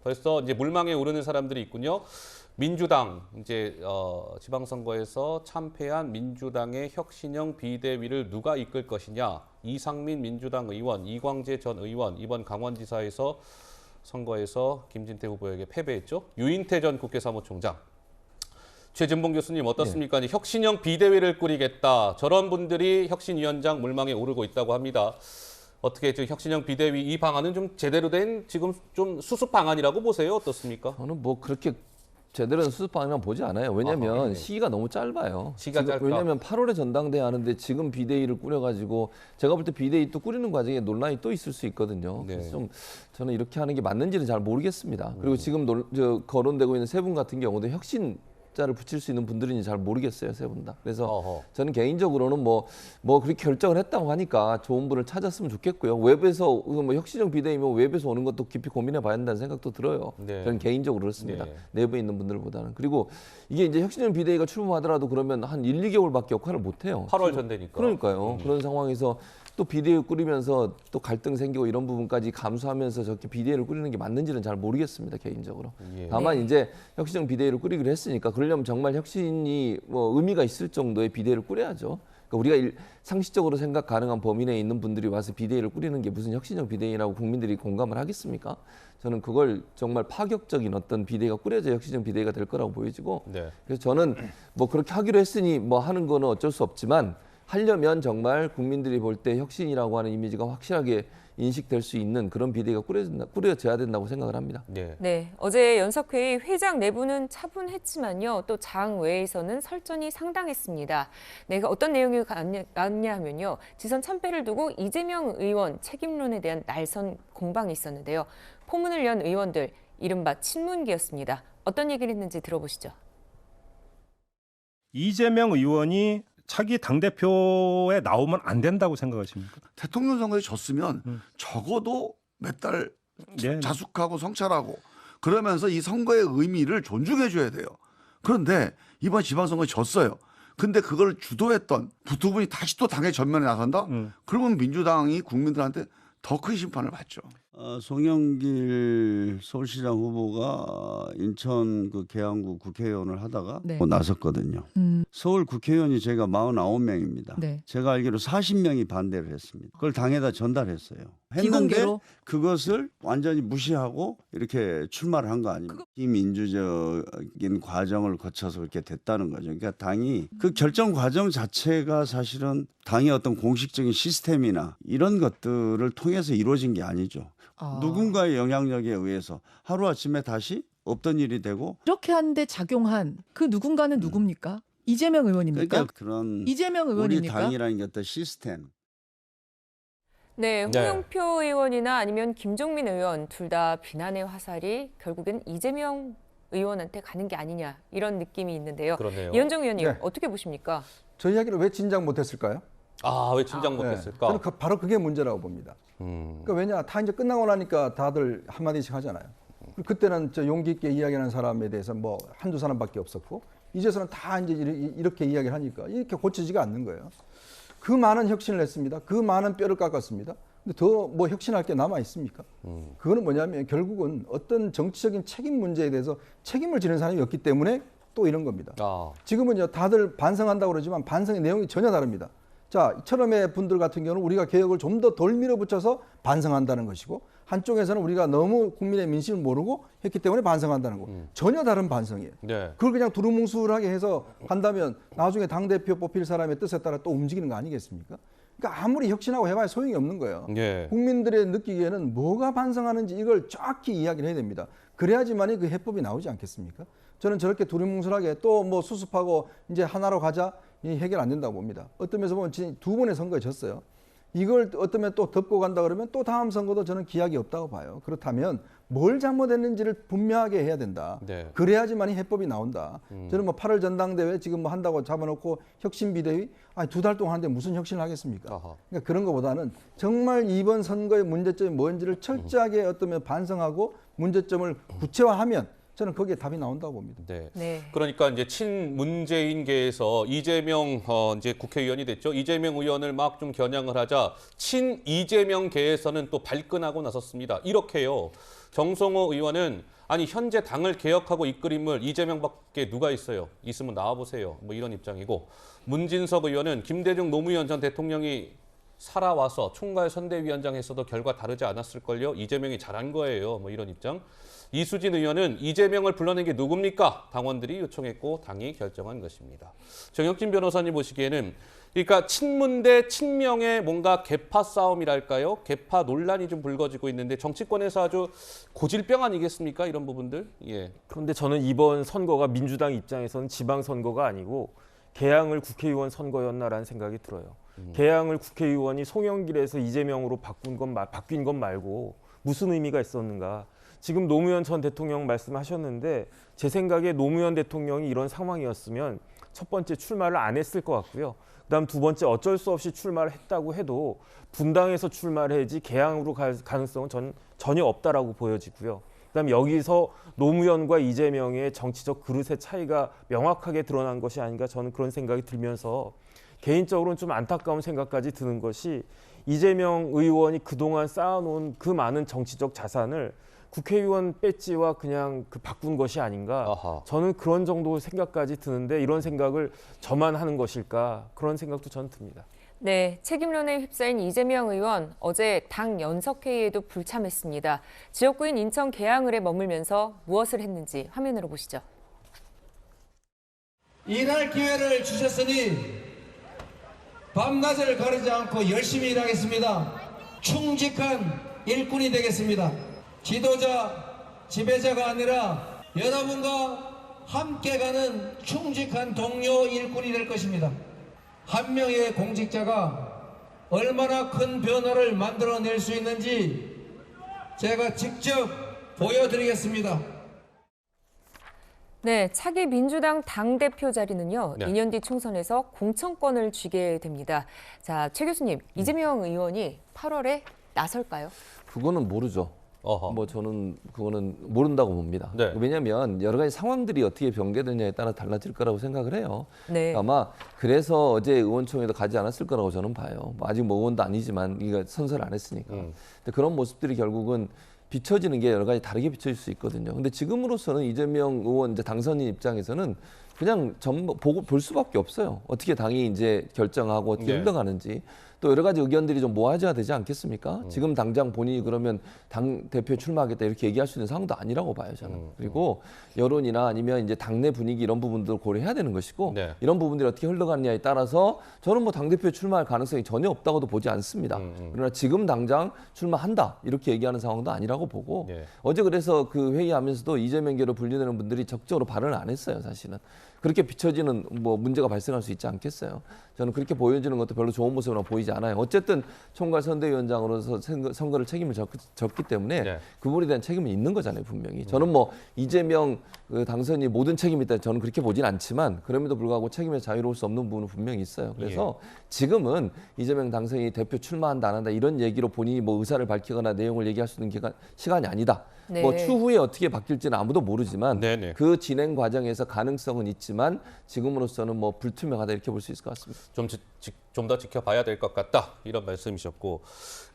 벌써 이제 물망에 오르는 사람들이 있군요. 민주당 이제 지방선거에서 참패한 민주당의 혁신형 비대위를 누가 이끌 것이냐. 이상민 민주당 의원, 이광재 전 의원, 이번 강원지사에서 선거에서 김진태 후보에게 패배했죠. 유인태 전 국회 사무총장. 최진봉 교수님 어떻습니까? 네. 혁신형 비대위를 꾸리겠다. 저런 분들이 혁신위원장 물망에 오르고 있다고 합니다. 어떻게 지금 혁신형 비대위 이 방안은 좀 제대로 된 지금 좀 수습 방안이라고 보세요? 어떻습니까? 저는 뭐 그렇게 제대로 된 수습 방안이라고 보지 않아요. 왜냐하면 시기가 너무 짧아요. 시기가 짧다. 왜냐하면 8월에 전당대회 하는데 지금 비대위를 꾸려가지고 제가 볼 때 비대위 또 꾸리는 과정에 논란이 또 있을 수 있거든요. 네. 그래서 좀 저는 이렇게 하는 게 맞는지는 잘 모르겠습니다. 그리고 지금 거론되고 있는 세 분 같은 경우도 혁신자를 붙일 수 있는 분들인지 잘 모르겠어요. 세 분 다. 그래서 저는 개인적으로는 뭐 그렇게 결정을 했다고 하니까 좋은 분을 찾았으면 좋겠고요. 외부에서 뭐 혁신형 비대위면 외부에서 오는 것도 깊이 고민해 봐야 한다는 생각도 들어요. 네. 저는 개인적으로 그렇습니다. 네. 내부에 있는 분들보다는. 그리고 이게 이제 혁신형 비대위가 출범하더라도 그러면 한 1, 2개월밖에 역할을 못 해요. 8월 전대니까. 그러니까요. 그런 상황에서 또 비대위 꾸리면서 또 갈등 생기고 이런 부분까지 감수하면서 저렇게 비대위를 꾸리는 게 맞는지는 잘 모르겠습니다. 개인적으로. 예. 다만 이제 혁신형 비대위를 꾸리기로 했으니까 그러려면 정말 혁신이 뭐 의미가 있을 정도의 비대위를 꾸려야죠. 그러니까 우리가 상식적으로 생각 가능한 범위 내에 있는 분들이 와서 비대위를 꾸리는 게 무슨 혁신형 비대위라고 국민들이 공감을 하겠습니까? 저는 그걸 정말 파격적인 어떤 비대위가 꾸려져 혁신형 비대위가 될 거라고 보여지고 네. 그래서 저는 뭐 그렇게 하기로 했으니 뭐 하는 거는 어쩔 수 없지만 하려면 정말 국민들이 볼 때 혁신이라고 하는 이미지가 확실하게 인식될 수 있는 그런 비대위가 꾸려져야 된다고 생각을 합니다. 네. 네, 어제 연석회의 회장 내부는 차분했지만요. 또 장 외에서는 설전이 상당했습니다. 네, 어떤 내용이 나왔냐 하면요. 지선 참패를 두고 이재명 의원 책임론에 대한 날선 공방이 있었는데요. 포문을 연 의원들, 이른바 친문계였습니다. 어떤 얘기를 했는지 들어보시죠. 이재명 의원이 차기 당대표에 나오면 안 된다고 생각하십니까? 대통령 선거에 졌으면 적어도 몇 달 자숙하고 성찰하고 그러면서 이 선거의 의미를 존중해 줘야 돼요. 그런데 이번 지방선거에 졌어요. 근데 그걸 주도했던 두 분이 다시 또 당의 전면에 나선다? 그러면 민주당이 국민들한테 더 큰 심판을 받죠. 송영길 서울시장 후보가 인천 그 계양구 국회의원을 하다가 네. 나섰거든요. 서울 국회의원이 저희가 49명입니다. 네. 제가 알기로 40명이 반대를 했습니다. 그걸 당에다 전달했어요. 했는데 비공개로? 그것을 완전히 무시하고 이렇게 출마를 한 거 아닙니까? 비민주적인 과정을 거쳐서 그렇게 됐다는 거죠. 그러니까 당이 그 결정 과정 자체가 사실은 당의 어떤 공식적인 시스템이나 이런 것들을 통해서 이루어진 게 아니죠. 누군가의 영향력에 의해서 하루아침에 다시 없던 일이 되고 이렇게 하는데 작용한 그 누군가는 누굽니까? 이재명 의원입니까? 그러니까 그런 이재명 우리 의원입니까? 당이라는 게 어떤 시스템. 네, 홍영표 의원이나 아니면 김종민 의원 둘 다 비난의 화살이 결국엔 이재명 의원한테 가는 게 아니냐 이런 느낌이 있는데요. 그러네요. 이현정 의원님 네. 어떻게 보십니까? 저 이야기를 왜 진작 못했을까요? 왜 진작 못했을까? 저는 바로 그게 문제라고 봅니다. 그러니까 왜냐, 다 이제 끝나고 나니까 다들 한마디씩 하잖아요. 그때는 저 용기 있게 이야기하는 사람에 대해서 뭐 한두 사람밖에 없었고, 이제서는 다 이제 이렇게 이야기를 하니까 이렇게 고쳐지지가 않는 거예요. 그 많은 혁신을 했습니다. 그 많은 뼈를 깎았습니다. 근데 더 뭐 혁신할 게 남아 있습니까? 그거는 뭐냐면 결국은 어떤 정치적인 책임 문제에 대해서 책임을 지는 사람이 없기 때문에 또 이런 겁니다. 지금은요, 다들 반성한다고 그러지만 반성의 내용이 전혀 다릅니다. 자, 이처럼의 분들 같은 경우는 우리가 개혁을 좀 더 덜 밀어붙여서 반성한다는 것이고, 한쪽에서는 우리가 너무 국민의 민심을 모르고 했기 때문에 반성한다는 거. 전혀 다른 반성이에요. 네. 그걸 그냥 두루뭉술하게 해서 한다면 나중에 당대표 뽑힐 사람의 뜻에 따라 또 움직이는 거 아니겠습니까? 그러니까 아무리 혁신하고 해봐야 소용이 없는 거예요. 예. 국민들의 느끼기에는 뭐가 반성하는지 이걸 정확히 이야기를 해야 됩니다. 그래야지만이 그 해법이 나오지 않겠습니까? 저는 저렇게 두루뭉술하게 또 뭐 수습하고 이제 하나로 가자, 이 해결 안 된다고 봅니다. 어떤 면에서 보면 지금 2번의 선거에 졌어요. 이걸 어떤 면 또 덮고 간다 그러면 또 다음 선거도 저는 기약이 없다고 봐요. 그렇다면 뭘 잘못했는지를 분명하게 해야 된다. 네. 그래야지만이 해법이 나온다. 저는 뭐 8월 전당대회 지금 뭐 한다고 잡아놓고 혁신비대위 2달 동안 하는데 무슨 혁신을 하겠습니까? 그러니까 그런 것보다는 정말 이번 선거의 문제점이 뭔지를 철저하게 어떤 면 반성하고 문제점을 구체화하면 저는 거기에 답이 나온다고 봅니다. 네. 그러니까 이제 친문재인계에서 이재명 이제 국회의원이 됐죠. 이재명 의원을 막 좀 겨냥을 하자 친이재명계에서는 또 발끈하고 나섰습니다. 이렇게요. 정성호 의원은 아니 현재 당을 개혁하고 이끌임을 이재명밖에 누가 있어요. 있으면 나와보세요. 뭐 이런 입장이고, 문진석 의원은 김대중 노무현 전 대통령이 살아와서 총괄 선대위원장 했어도 결과 다르지 않았을걸요. 이재명이 잘한 거예요. 뭐 이런 입장. 이수진 의원은 이재명을 불러낸 게 누굽니까? 당원들이 요청했고 당이 결정한 것입니다. 정혁진 변호사님 보시기에는 그러니까 친문 대 친명의 뭔가 계파 싸움이랄까요? 계파 논란이 좀 불거지고 있는데 정치권에서 아주 고질병 아니겠습니까? 이런 부분들. 예. 그런데 저는 이번 선거가 민주당 입장에서는 지방선거가 아니고 개항을 국회의원 선거였나라는 생각이 들어요. 개항을 국회의원이 송영길에서 이재명으로 바뀐 것 말고 무슨 의미가 있었는가. 지금 노무현 전 대통령 말씀하셨는데 제 생각에 노무현 대통령이 이런 상황이었으면 첫 번째 출마를 안 했을 것 같고요. 그다음 두 번째 어쩔 수 없이 출마를 했다고 해도 분당에서 출마를 해야지 개항으로 갈 가능성은 전혀 없다라고 보여지고요. 그다음 여기서 노무현과 이재명의 정치적 그릇의 차이가 명확하게 드러난 것이 아닌가 저는 그런 생각이 들면서 개인적으로는 좀 안타까운 생각까지 드는 것이 이재명 의원이 그동안 쌓아놓은 그 많은 정치적 자산을 국회의원 배지와 그냥 바꾼 것이 아닌가. 저는 그런 정도 생각까지 드는데 이런 생각을 저만 하는 것일까 그런 생각도 저는 듭니다. 네, 책임론에 휩싸인 이재명 의원 어제 당 연석회의에도 불참했습니다. 지역구인 인천 계양을에 머물면서 무엇을 했는지 화면으로 보시죠. 일할 기회를 주셨으니 밤낮을 가리지 않고 열심히 일하겠습니다. 충직한 일꾼이 되겠습니다. 지도자, 지배자가 아니라 여러분과 함께 가는 충직한 동료 일꾼이 될 것입니다. 한 명의 공직자가 얼마나 큰 변화를 만들어낼 수 있는지 제가 직접 보여드리겠습니다. 네, 차기 민주당 당대표 자리는요. 네. 2년 뒤 총선에서 공천권을 쥐게 됩니다. 자, 최 교수님, 이재명 의원이 8월에 나설까요? 그거는 모르죠. 뭐 저는 그거는 모른다고 봅니다. 네. 왜냐하면 여러 가지 상황들이 어떻게 변개되냐에 따라 달라질 거라고 생각을 해요. 네. 아마 그래서 어제 의원총회도 가지 않았을 거라고 저는 봐요. 뭐 아직 뭐 의원도 아니지만 이거 선서를 안 했으니까. 근데 그런 모습들이 결국은 비춰지는 게 여러 가지 다르게 비춰질 수 있거든요. 근데 지금으로서는 이재명 의원 이제 당선인 입장에서는 그냥 전부 보고 볼 수밖에 없어요. 어떻게 당이 이제 결정하고 어떻게 네. 흘러가는지. 또 여러 가지 의견들이 좀 모아져야 되지 않겠습니까? 지금 당장 본인이 그러면 당 대표 출마하겠다 이렇게 얘기할 수 있는 상황도 아니라고 봐요, 저는. 그리고 여론이나 아니면 이제 당내 분위기 이런 부분도 고려해야 되는 것이고 네. 이런 부분들이 어떻게 흘러가느냐에 따라서 저는 뭐 당 대표 출마할 가능성이 전혀 없다고도 보지 않습니다. 그러나 지금 당장 출마한다 이렇게 얘기하는 상황도 아니라고 보고 네. 어제 그래서 그 회의하면서도 이재명계로 분류되는 분들이 적극적으로 발언을 안 했어요, 사실은. 그렇게 비춰지는 뭐 문제가 발생할 수 있지 않겠어요. 저는 그렇게 보여지는 것도 별로 좋은 모습으로 보이지 않아요. 어쨌든 총괄 선대위원장으로서 선거를 책임을 졌기 때문에 네. 그 부분에 대한 책임은 있는 거잖아요, 분명히. 저는 뭐 이재명 그 당선이 모든 책임이 있다 저는 그렇게 보진 않지만 그럼에도 불구하고 책임에 자유로울 수 없는 부분은 분명히 있어요. 그래서 지금은 이재명 당선이 대표 출마한다 안 한다 이런 얘기로 본인이 뭐 의사를 밝히거나 내용을 얘기할 수 있는 시간이 아니다. 네. 뭐 추후에 어떻게 바뀔지는 아무도 모르지만 네네. 그 진행 과정에서 가능성은 있지만 지금으로서는 뭐 불투명하다 이렇게 볼 수 있을 것 같습니다. 좀 더 지켜봐야 될 것 같다 이런 말씀이셨고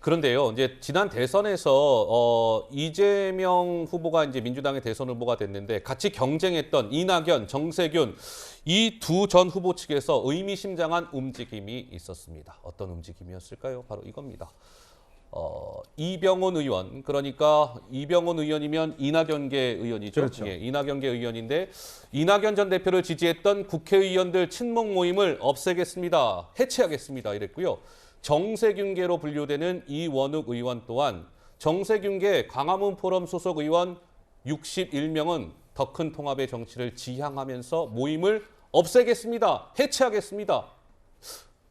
그런데요 이제 지난 대선에서 이재명 후보가 이제 민주당의 대선 후보가 됐는데 같이 경쟁했던 이낙연, 정세균 이 두 전 후보 측에서 의미심장한 움직임이 있었습니다. 어떤 움직임이었을까요? 바로 이겁니다. 이병헌 의원, 그러니까 이병헌 의원이면 이낙연계 의원이죠. 그렇죠. 예, 이낙연계 의원인데 이낙연 전 대표를 지지했던 국회의원들 친목 모임을 없애겠습니다. 해체하겠습니다. 이랬고요. 정세균계로 분류되는 이원욱 의원 또한 정세균계 광화문 포럼 소속 의원 61명은 더 큰 통합의 정치를 지향하면서 모임을 없애겠습니다. 해체하겠습니다.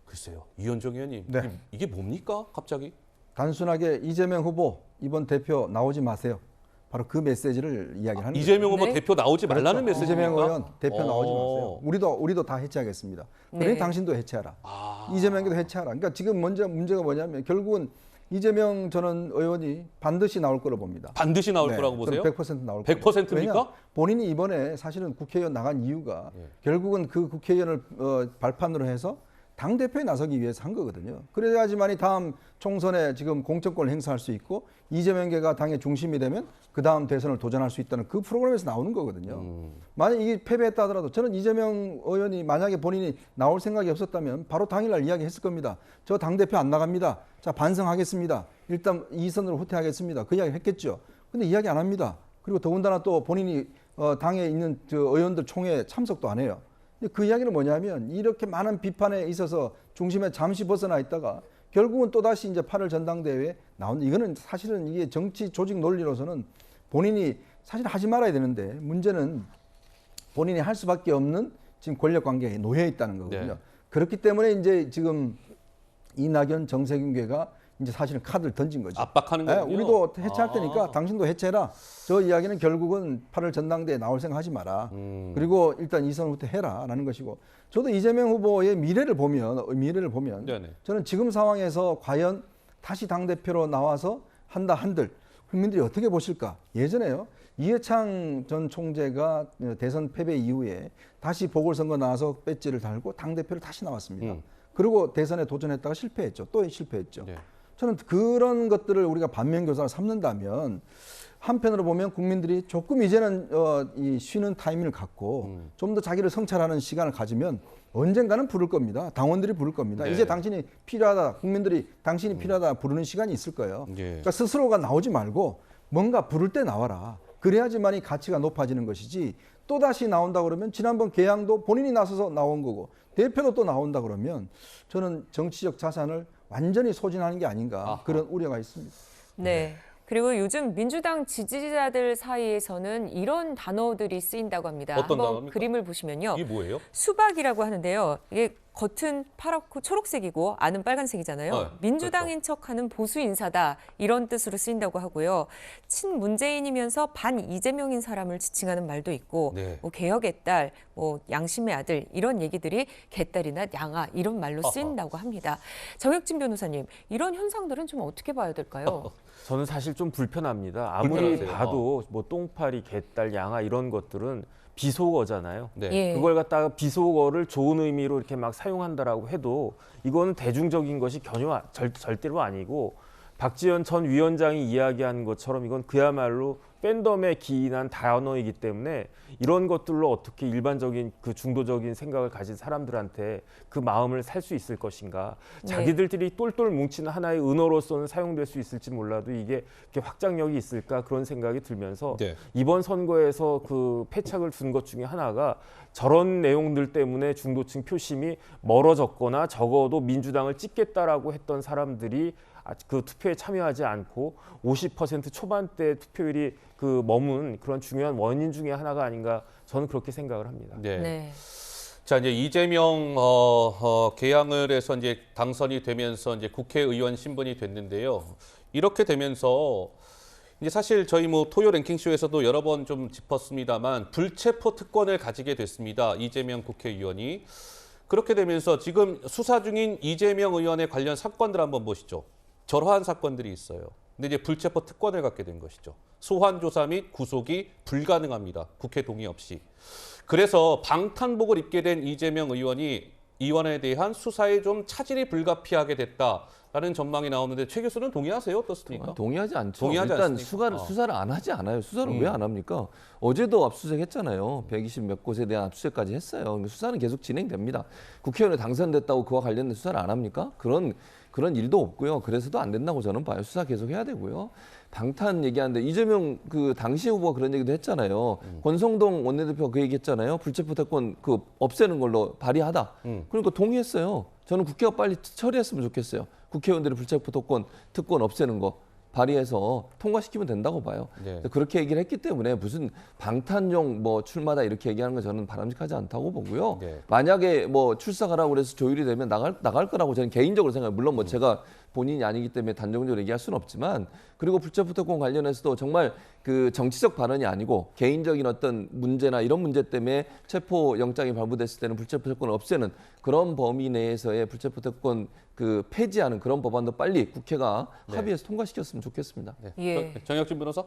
글쎄요. 이현정 의원님, 네. 이게 뭡니까? 갑자기? 단순하게 이재명 후보 이번 대표 나오지 마세요. 바로 그 메시지를 이야기하는 거예요. 이재명 후보 대표 나오지 말라는 그렇죠. 메시지입니까? 이재명 의원 대표 나오지 마세요. 우리도 다 해체하겠습니다. 그러니 네. 당신도 해체하라. 이재명도 해체하라. 그러니까 지금 문제가 뭐냐면 결국은 이재명 저는 의원이 반드시 나올 거로 봅니다. 반드시 나올 거라고 보세요? 100% 나올 100%입니까? 왜냐? 본인이 이번에 사실은 국회의원 나간 이유가 결국은 그 국회의원을 발판으로 해서 당대표에 나서기 위해서 한 거거든요. 그래야지만이 다음 총선에 지금 공천권을 행사할 수 있고 이재명계가 당의 중심이 되면 그 다음 대선을 도전할 수 있다는 그 프로그램에서 나오는 거거든요. 만약 이게 패배했다 하더라도 저는 이재명 의원이 만약에 본인이 나올 생각이 없었다면 바로 당일날 이야기했을 겁니다. 저 당대표 안 나갑니다. 자, 반성하겠습니다. 일단 2선으로 후퇴하겠습니다. 그 이야기 했겠죠. 근데 이야기 안 합니다. 그리고 더군다나 또 본인이 당에 있는 저 의원들 총회에 참석도 안 해요. 근데 그 이야기는 뭐냐면 이렇게 많은 비판에 있어서 중심에 잠시 벗어나 있다가 결국은 또다시 이제 8월 전당대회에 나온 이거는 사실은 이게 정치 조직 논리로서는 본인이 사실 하지 말아야 되는데 문제는 본인이 할 수밖에 없는 지금 권력 관계에 놓여 있다는 거거든요. 네. 그렇기 때문에 이제 지금 이낙연 정세균계가 이제 사실은 카드를 던진 거죠. 압박하는 네, 거군요. 우리도 해체할 테니까 당신도 해체해라. 저 이야기는 결국은 8월 전당대회에 나올 생각 하지 마라. 그리고 일단 2선 후퇴해라라는 것이고 저도 이재명 후보의 미래를 보면 네네. 저는 지금 상황에서 과연 다시 당대표로 나와서 한다 한들 국민들이 어떻게 보실까? 예전에요. 이해창 전 총재가 대선 패배 이후에 다시 보궐선거 나와서 배지를 달고 당대표를 다시 나왔습니다. 그리고 대선에 도전했다가 실패했죠. 또 실패했죠. 네. 저는 그런 것들을 우리가 반면교사로 삼는다면 한편으로 보면 국민들이 조금 이제는 이 쉬는 타이밍을 갖고 좀 더 자기를 성찰하는 시간을 가지면 언젠가는 부를 겁니다. 당원들이 부를 겁니다. 네. 이제 당신이 필요하다. 국민들이 당신이 필요하다 부르는 시간이 있을 거예요. 예. 그러니까 스스로가 나오지 말고 뭔가 부를 때 나와라. 그래야지만이 가치가 높아지는 것이지 또다시 나온다 그러면 지난번 개항도 본인이 나서서 나온 거고 대표도 또 나온다 그러면 저는 정치적 자산을 완전히 소진하는 게 아닌가 그런 우려가 있습니다. 네. 그리고 요즘 민주당 지지자들 사이에서는 이런 단어들이 쓰인다고 합니다. 어떤 한번 단어입니까? 그림을 보시면요. 이게 뭐예요? 수박이라고 하는데요. 이게 겉은 파랗고 초록색이고 안은 빨간색이잖아요. 민주당인 척하는 보수 인사다 이런 뜻으로 쓰인다고 하고요. 친문재인이면서 반 이재명인 사람을 지칭하는 말도 있고 네. 뭐 개혁의 딸, 뭐 양심의 아들 이런 얘기들이 개딸이나 양아 이런 말로 쓰인다고 합니다. 정혁진 변호사님 이런 현상들은 좀 어떻게 봐야 될까요? 저는 사실 좀 불편합니다. 아무리 불편하세요. 봐도 뭐 똥파리, 개딸, 양아 이런 것들은 비속어잖아요. 네. 예. 그걸 갖다가 비속어를 좋은 의미로 이렇게 막 사용한다라고 해도 이거는 대중적인 것이 절대로 아니고 박지원 전 위원장이 이야기한 것처럼 이건 그야말로 팬덤에 기인한 단어이기 때문에 이런 것들로 어떻게 일반적인 그 중도적인 생각을 가진 사람들한테 그 마음을 살 수 있을 것인가. 네. 자기들끼리 똘똘 뭉친 하나의 은어로서는 사용될 수 있을지 몰라도 이게 이렇게 확장력이 있을까 그런 생각이 들면서 네. 이번 선거에서 그 패착을 준 것 중에 하나가 저런 내용들 때문에 중도층 표심이 멀어졌거나 적어도 민주당을 찍겠다라고 했던 사람들이 그 투표에 참여하지 않고 50% 초반대 투표율이 그 머문 그런 중요한 원인 중에 하나가 아닌가 저는 그렇게 생각을 합니다. 네. 네. 자, 이제 이재명 개항을 해서 이제 당선이 되면서 이제 국회의원 신분이 됐는데요. 이렇게 되면서 이제 사실 저희 뭐 토요 랭킹쇼에서도 여러 번 좀 짚었습니다만 불체포 특권을 가지게 됐습니다. 이재명 국회의원이. 그렇게 되면서 지금 수사 중인 이재명 의원의 관련 사건들 한번 보시죠. 저러한 사건들이 있어요. 근데 이제 불체포 특권을 갖게 된 것이죠. 소환 조사 및 구속이 불가능합니다. 국회 동의 없이. 그래서 방탄복을 입게 된 이재명 의원이 의원에 대한 수사에 좀 차질이 불가피하게 됐다라는 전망이 나오는데 최 교수는 동의하세요? 어떻습니까? 동의하지 않죠. 동의하지 일단 않습니까? 수사를 안 하지 않아요. 수사를 왜 안 합니까? 어제도 압수수색했잖아요. 120 몇 곳에 대한 압수수색까지 했어요. 수사는 계속 진행됩니다. 국회의원에 당선됐다고 그와 관련된 수사를 안 합니까? 그런 일도 없고요. 그래서도 안 된다고 저는 봐요. 수사 계속 해야 되고요. 방탄 얘기하는데 이재명 그 당시 후보가 그런 얘기도 했잖아요. 권성동 원내대표가 그 얘기했잖아요. 불체포 특권 그 없애는 걸로 발의하다. 그러니까 동의했어요. 저는 국회가 빨리 처리했으면 좋겠어요. 국회의원들의 불체포 특권 없애는 거 발의해서 통과시키면 된다고 봐요. 네. 그렇게 얘기를 했기 때문에 무슨 방탄용 뭐 출마다 이렇게 얘기하는 건 저는 바람직하지 않다고 보고요. 네. 만약에 뭐 출사가라고 그래서 조율이 되면 나갈 거라고 저는 개인적으로 생각해요. 물론 뭐 제가 본인이 아니기 때문에 단정적으로 얘기할 수는 없지만 그리고 불체포 특권 관련해서도 정말 그 정치적 발언이 아니고 개인적인 어떤 문제나 이런 문제 때문에 체포 영장이 발부됐을 때는 불체포 특권을 없애는 그런 범위 내에서의 불체포 특권 그 폐지하는 그런 법안도 빨리 국회가 네. 합의해서 통과시켰으면 좋겠습니다. 네. 예. 정혁진 변호사?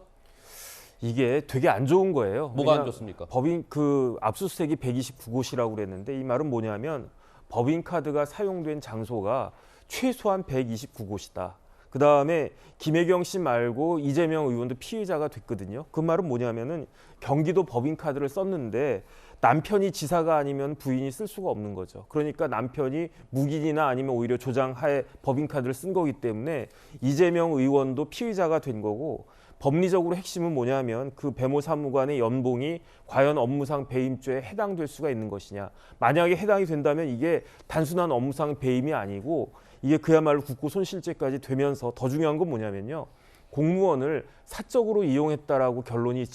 이게 되게 안 좋은 거예요. 뭐가 안 왜냐, 좋습니까? 법인 그 압수수색이 129곳이라고 그랬는데 이 말은 뭐냐면 법인카드가 사용된 장소가 최소한 129곳이다. 그다음에 김혜경 씨 말고 이재명 의원도 피의자가 됐거든요. 그 말은 뭐냐면은 경기도 법인카드를 썼는데 남편이 지사가 아니면 부인이 쓸 수가 없는 거죠. 그러니까 남편이 묵인이나 아니면 오히려 조장하에 법인카드를 쓴 거기 때문에 이재명 의원도 피의자가 된 거고 법리적으로 핵심은 뭐냐면 그 배모 사무관의 연봉이 과연 업무상 배임죄에 해당될 수가 있는 것이냐. 만약에 해당이 된다면 이게 단순한 업무상 배임이 아니고 이게 그야말로 국고 손실죄까지 되면서 더 중요한 건 뭐냐면요. 공무원을 사적으로 이용했다라고 결론이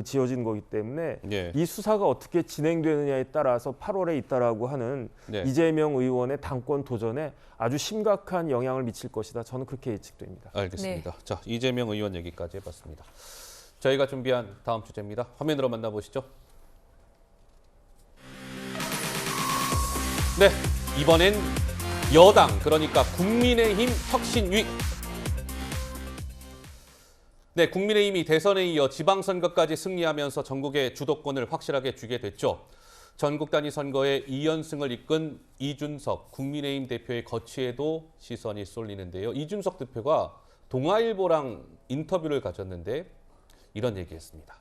지어진 거기 때문에 예. 이 수사가 어떻게 진행되느냐에 따라서 8월에 있다라고 하는 네. 이재명 의원의 당권 도전에 아주 심각한 영향을 미칠 것이다. 저는 그렇게 예측됩니다. 알겠습니다. 자, 이재명 의원 얘기까지 해봤습니다. 저희가 준비한 다음 주제입니다. 화면으로 만나보시죠. 네, 이번엔 여당, 그러니까 국민의힘 혁신위. 네, 국민의힘이 대선에 이어 지방선거까지 승리하면서 전국의 주도권을 확실하게 쥐게 됐죠. 전국 단위 선거에 2연승을 이끈 이준석 국민의힘 대표의 거취에도 시선이 쏠리는데요. 이준석 대표가 동아일보랑 인터뷰를 가졌는데 이런 얘기했습니다.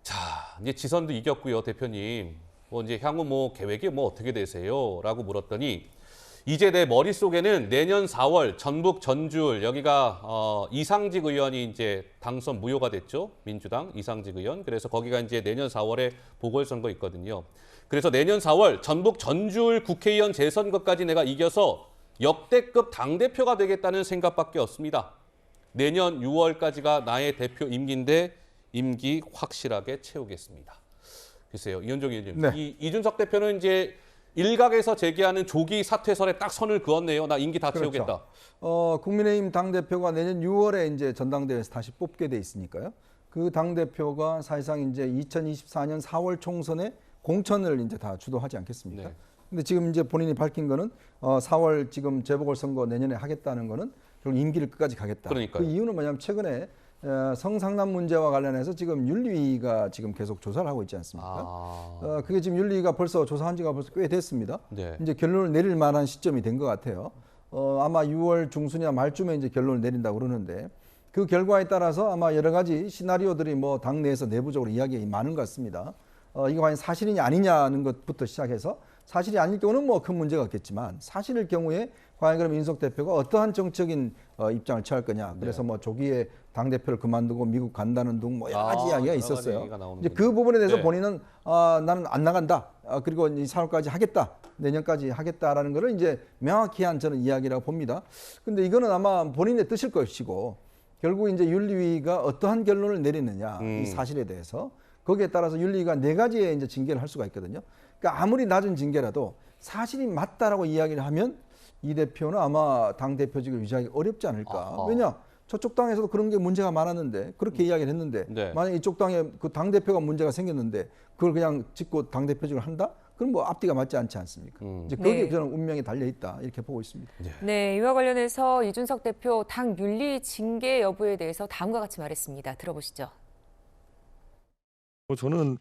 자, 이제 지선도 이겼고요, 대표님. 뭐 이제 향후 뭐 계획이 뭐 어떻게 되세요? 라고 물었더니 이제 내 머릿속에는 내년 4월 전북 전주울 여기가 이상직 의원이 이제 당선 무효가 됐죠. 민주당 이상직 의원. 그래서 거기가 이제 내년 4월에 보궐선거 있거든요. 그래서 내년 4월 전북 전주울 국회의원 재선거까지 내가 이겨서 역대급 당대표가 되겠다는 생각밖에 없습니다. 내년 6월까지가 나의 대표 임기인데 임기 확실하게 채우겠습니다. 글쎄요. 이현종 의원님. 네. 이준석 대표는 이제 일각에서 제기하는 조기 사퇴설에 딱 선을 그었네요. 나 임기 다 채우겠다. 국민의힘 당대표가 내년 6월에 이제 전당대회에서 다시 뽑게 돼 있으니까요. 그 당대표가 사실상 이제 2024년 4월 총선에 공천을 이제 다 주도하지 않겠습니까? 네. 근데 지금 이제 본인이 밝힌 거는 4월 지금 재보궐선거 내년에 하겠다는 거는 결국 임기를 끝까지 가겠다. 그러니까요. 그 이유는 뭐냐면 최근에 성상남 문제와 관련해서 지금 윤리위가 지금 계속 조사를 하고 있지 않습니까? 그게 지금 윤리위가 벌써 조사한 지가 벌써 꽤 됐습니다. 네. 이제 결론을 내릴 만한 시점이 된 것 같아요. 아마 6월 중순이나 말쯤에 이제 결론을 내린다고 그러는데 그 결과에 따라서 아마 여러 가지 시나리오들이 뭐 당내에서 내부적으로 이야기가 많은 것 같습니다. 이게 과연 사실이냐 아니냐는 것부터 시작해서 사실이 아닐 경우는 뭐 큰 문제가 없겠지만 사실일 경우에 과연 그럼 이준석 대표가 어떠한 정책인 입장을 취할 거냐. 그래서 뭐 조기에 당대표를 그만두고 미국 간다는 등 뭐 여러 가지 이야기가 있었어요. 이제 그 부분에 대해서 본인은 나는 안 나간다. 그리고 이 4월까지 하겠다. 내년까지 하겠다라는 거를 이제 명확히 한 저는 이야기라고 봅니다. 근데 이거는 아마 본인의 뜻일 것이고 결국 이제 윤리위가 어떠한 결론을 내리느냐 이 사실에 대해서 거기에 따라서 윤리위가 4가지의 이제 징계를 할 수가 있거든요. 그러니까 아무리 낮은 징계라도 사실이 맞다라고 이야기를 하면 이 대표는 아마 당 대표직을 유지하기 어렵지 않을까. 왜냐? 저쪽 당에서도 그런 게 문제가 많았는데 그렇게 이야기를 했는데 만약 이쪽 당에 그 당 대표가 문제가 생겼는데 그걸 그냥 짚고 당 대표직을 한다? 그럼 뭐 앞뒤가 맞지 않지 않습니까? 이제 거기에 저는 운명이 달려 있다 이렇게 보고 있습니다. 네, 이와 관련해서 이준석 대표 당 윤리 징계 여부에 대해서 다음과 같이 말했습니다. 들어보시죠. 저는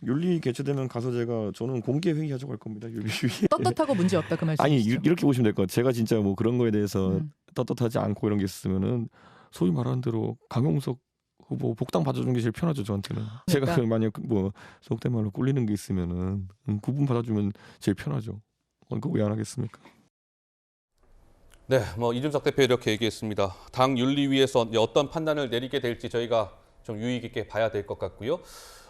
윤리 개최되면 가서 저는 공개 회의하자고 할 겁니다. 윤리위에. 떳떳하고 문제 없다 그 말씀이시죠? 아니 이렇게 보시면 될 것 같아요. 제가 진짜 뭐 그런 거에 대해서 떳떳하지 않고 이런 게 있으면은 소위 말하는 대로 강용석 후보 복당 받아주는 게 제일 편하죠 저한테는. 제가 만약 뭐 속된 말로 꿀리는 게 있으면은 구분 받아주면 제일 편하죠. 그거 왜 안 하겠습니까? 네, 뭐 이준석 대표 이렇게 얘기했습니다. 당 윤리위에서 어떤 판단을 내리게 될지 저희가 좀 유의 깊게 봐야 될 것 같고요.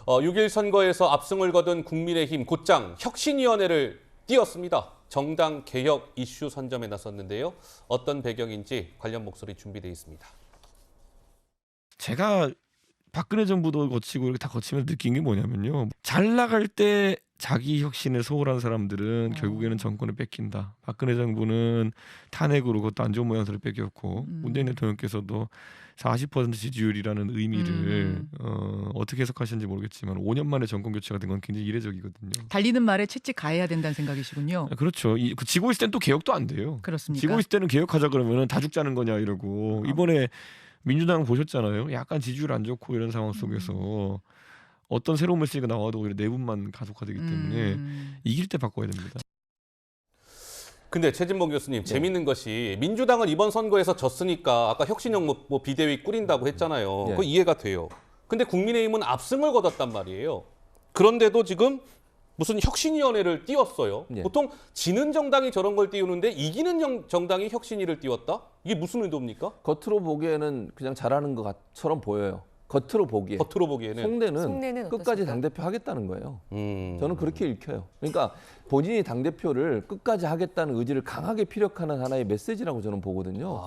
6일 선거에서 압승을 거둔 국민의힘 곧장 혁신위원회를 띄웠습니다. 정당 개혁 이슈 선점에 나섰는데요. 어떤 배경인지 관련 목소리 준비되어 있습니다. 제가 박근혜 정부도 거치고 이렇게 다 거치면서 느낀 게 뭐냐면요. 잘 나갈 때 자기 혁신에 소홀한 사람들은 결국에는 정권을 뺏긴다. 박근혜 정부는 탄핵으로 그것도 안 좋은 모양새를 뺏겼고 문재인 대통령께서도 40% 지지율이라는 의미를 어떻게 해석하시는지 모르겠지만 5년 만에 정권 교체가 된 건 굉장히 이례적이거든요. 달리는 말에 채찍 가해야 된다는 생각이시군요. 그렇죠. 지고 있을 땐 또 개혁도 안 돼요. 그렇습니까? 지고 있을 때는 개혁하자 그러면은 다 죽자는 거냐 이러고 이번에 민주당 보셨잖아요. 약간 지지율 안 좋고 이런 상황 속에서 어떤 새로운 메시지가 나와도 오히려 내분만 가속화되기 때문에 이길 때 바꿔야 됩니다. 근데 최진봉 교수님 재밌는 것이 민주당은 이번 선거에서 졌으니까 아까 혁신형 뭐 비대위 꾸린다고 했잖아요. 그거 이해가 돼요. 근데 국민의힘은 압승을 거뒀단 말이에요. 그런데도 지금 무슨 혁신위원회를 띄웠어요. 보통 지는 정당이 저런 걸 띄우는데 이기는 정당이 혁신위를 띄웠다? 이게 무슨 의도입니까? 겉으로 보기에는 그냥 잘하는 것처럼 보여요. 겉으로 보기에는 속내는 끝까지 당대표 하겠다는 거예요. 저는 그렇게 읽혀요. 그러니까 본인이 당대표를 끝까지 하겠다는 의지를 강하게 피력하는 하나의 메시지라고 저는 보거든요.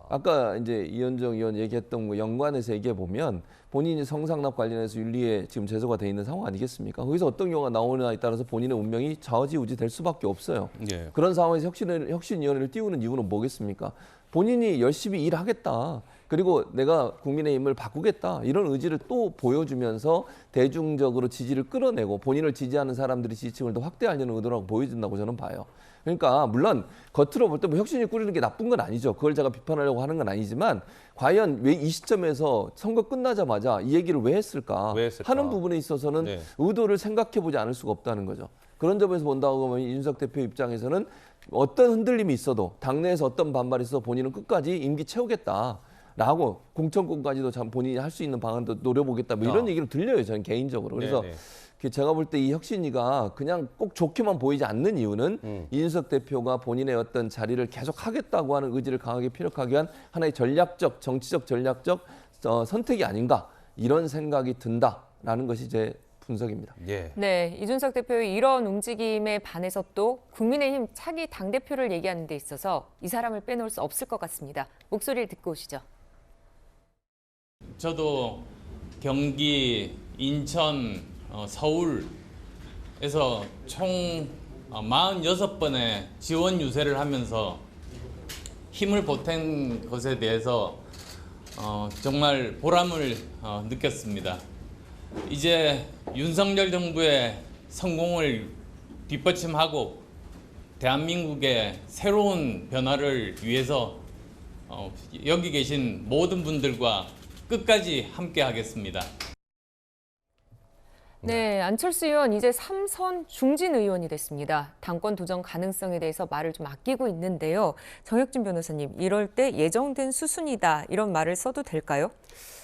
아까 이제 이현정 의원 얘기했던 거 연관해서 얘기해 보면 본인이 성상납 관련해서 윤리에 지금 제소가 돼 있는 상황 아니겠습니까? 거기서 어떤 경우가 나오느냐에 따라서 본인의 운명이 좌지우지 될 수밖에 없어요. 그런 상황에서 혁신위원회를 띄우는 이유는 뭐겠습니까? 본인이 열심히 일하겠다. 그리고 내가 국민의힘을 바꾸겠다. 이런 의지를 또 보여주면서 대중적으로 지지를 끌어내고 본인을 지지하는 사람들의 지지층을 더 확대하려는 의도라고 보여진다고 저는 봐요. 그러니까 물론 겉으로 볼 때 뭐 혁신이 꾸리는 게 나쁜 건 아니죠. 그걸 제가 비판하려고 하는 건 아니지만 과연 왜 이 시점에서 선거 끝나자마자 이 얘기를 왜 했을까 하는 부분에 있어서는 의도를 생각해보지 않을 수가 없다는 거죠. 그런 점에서 본다고 하면 이준석 대표 입장에서는 어떤 흔들림이 있어도 당내에서 어떤 반발이 있어도 본인은 끝까지 임기 채우겠다라고 공천권까지도 참 본인이 할 수 있는 방안도 노려보겠다 뭐 이런 얘기를 들려요. 저는 개인적으로. 그래서 제가 볼 때 이 혁신위가 그냥 꼭 좋게만 보이지 않는 이유는 이준석 대표가 본인의 어떤 자리를 계속 하겠다고 하는 의지를 강하게 피력하기 위한 하나의 전략적, 정치적 전략적 선택이 아닌가 이런 생각이 든다라는 것이 제 분석입니다. 네, 이준석 대표의 이런 움직임에 반해서 또 국민의힘 차기 당대표를 얘기하는 데 있어서 이 사람을 빼놓을 수 없을 것 같습니다. 목소리를 듣고 오시죠. 저도 경기, 인천, 서울에서 총 46번의 지원 유세를 하면서 힘을 보탠 것에 대해서 정말 보람을 느꼈습니다. 이제 윤석열 정부의 성공을 뒷받침하고 대한민국의 새로운 변화를 위해서 여기 계신 모든 분들과 끝까지 함께 하겠습니다. 네, 안철수 의원 이제 3선 중진 의원이 됐습니다. 당권 도전 가능성에 대해서 말을 좀 아끼고 있는데요. 정혁준 변호사님, 이럴 때 예정된 수순이다 이런 말을 써도 될까요?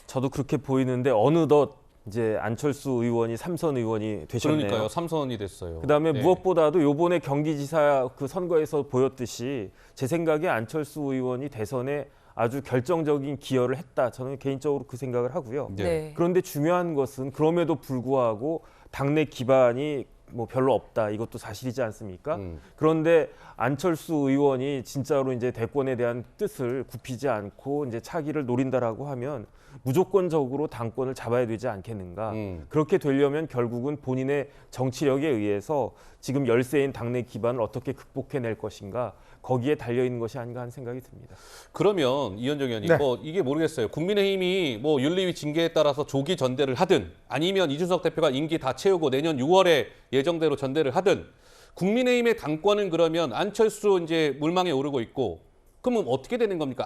저도 그렇게 보이는데 어느덧 이제 안철수 의원이 3선 의원이 되셨네요. 그러니까요, 3선이 됐어요. 그다음에 네. 무엇보다도 요번에 경기지사 그 선거에서 보였듯이 제 생각에 안철수 의원이 대선에 아주 결정적인 기여를 했다. 저는 개인적으로 그 생각을 하고요. 네. 그런데 중요한 것은 그럼에도 불구하고 당내 기반이 뭐 별로 없다. 이것도 사실이지 않습니까? 그런데 안철수 의원이 진짜로 이제 대권에 대한 뜻을 굽히지 않고 이제 차기를 노린다라고 하면 무조건적으로 당권을 잡아야 되지 않겠는가. 그렇게 되려면 결국은 본인의 정치력에 의해서 지금 열세인 당내 기반을 어떻게 극복해낼 것인가. 거기에 달려있는 것이 아닌가 하는 생각이 듭니다. 그러면 이현정 의원님, 네. 뭐 이게 모르겠어요. 국민의힘이 뭐 윤리위 징계에 따라서 조기 전대를 하든 아니면 이준석 대표가 임기 다 채우고 내년 6월에 예정대로 전대를 하든 국민의힘의 당권은 그러면 안철수 이제 물망에 오르고 있고 그러면 어떻게 되는 겁니까?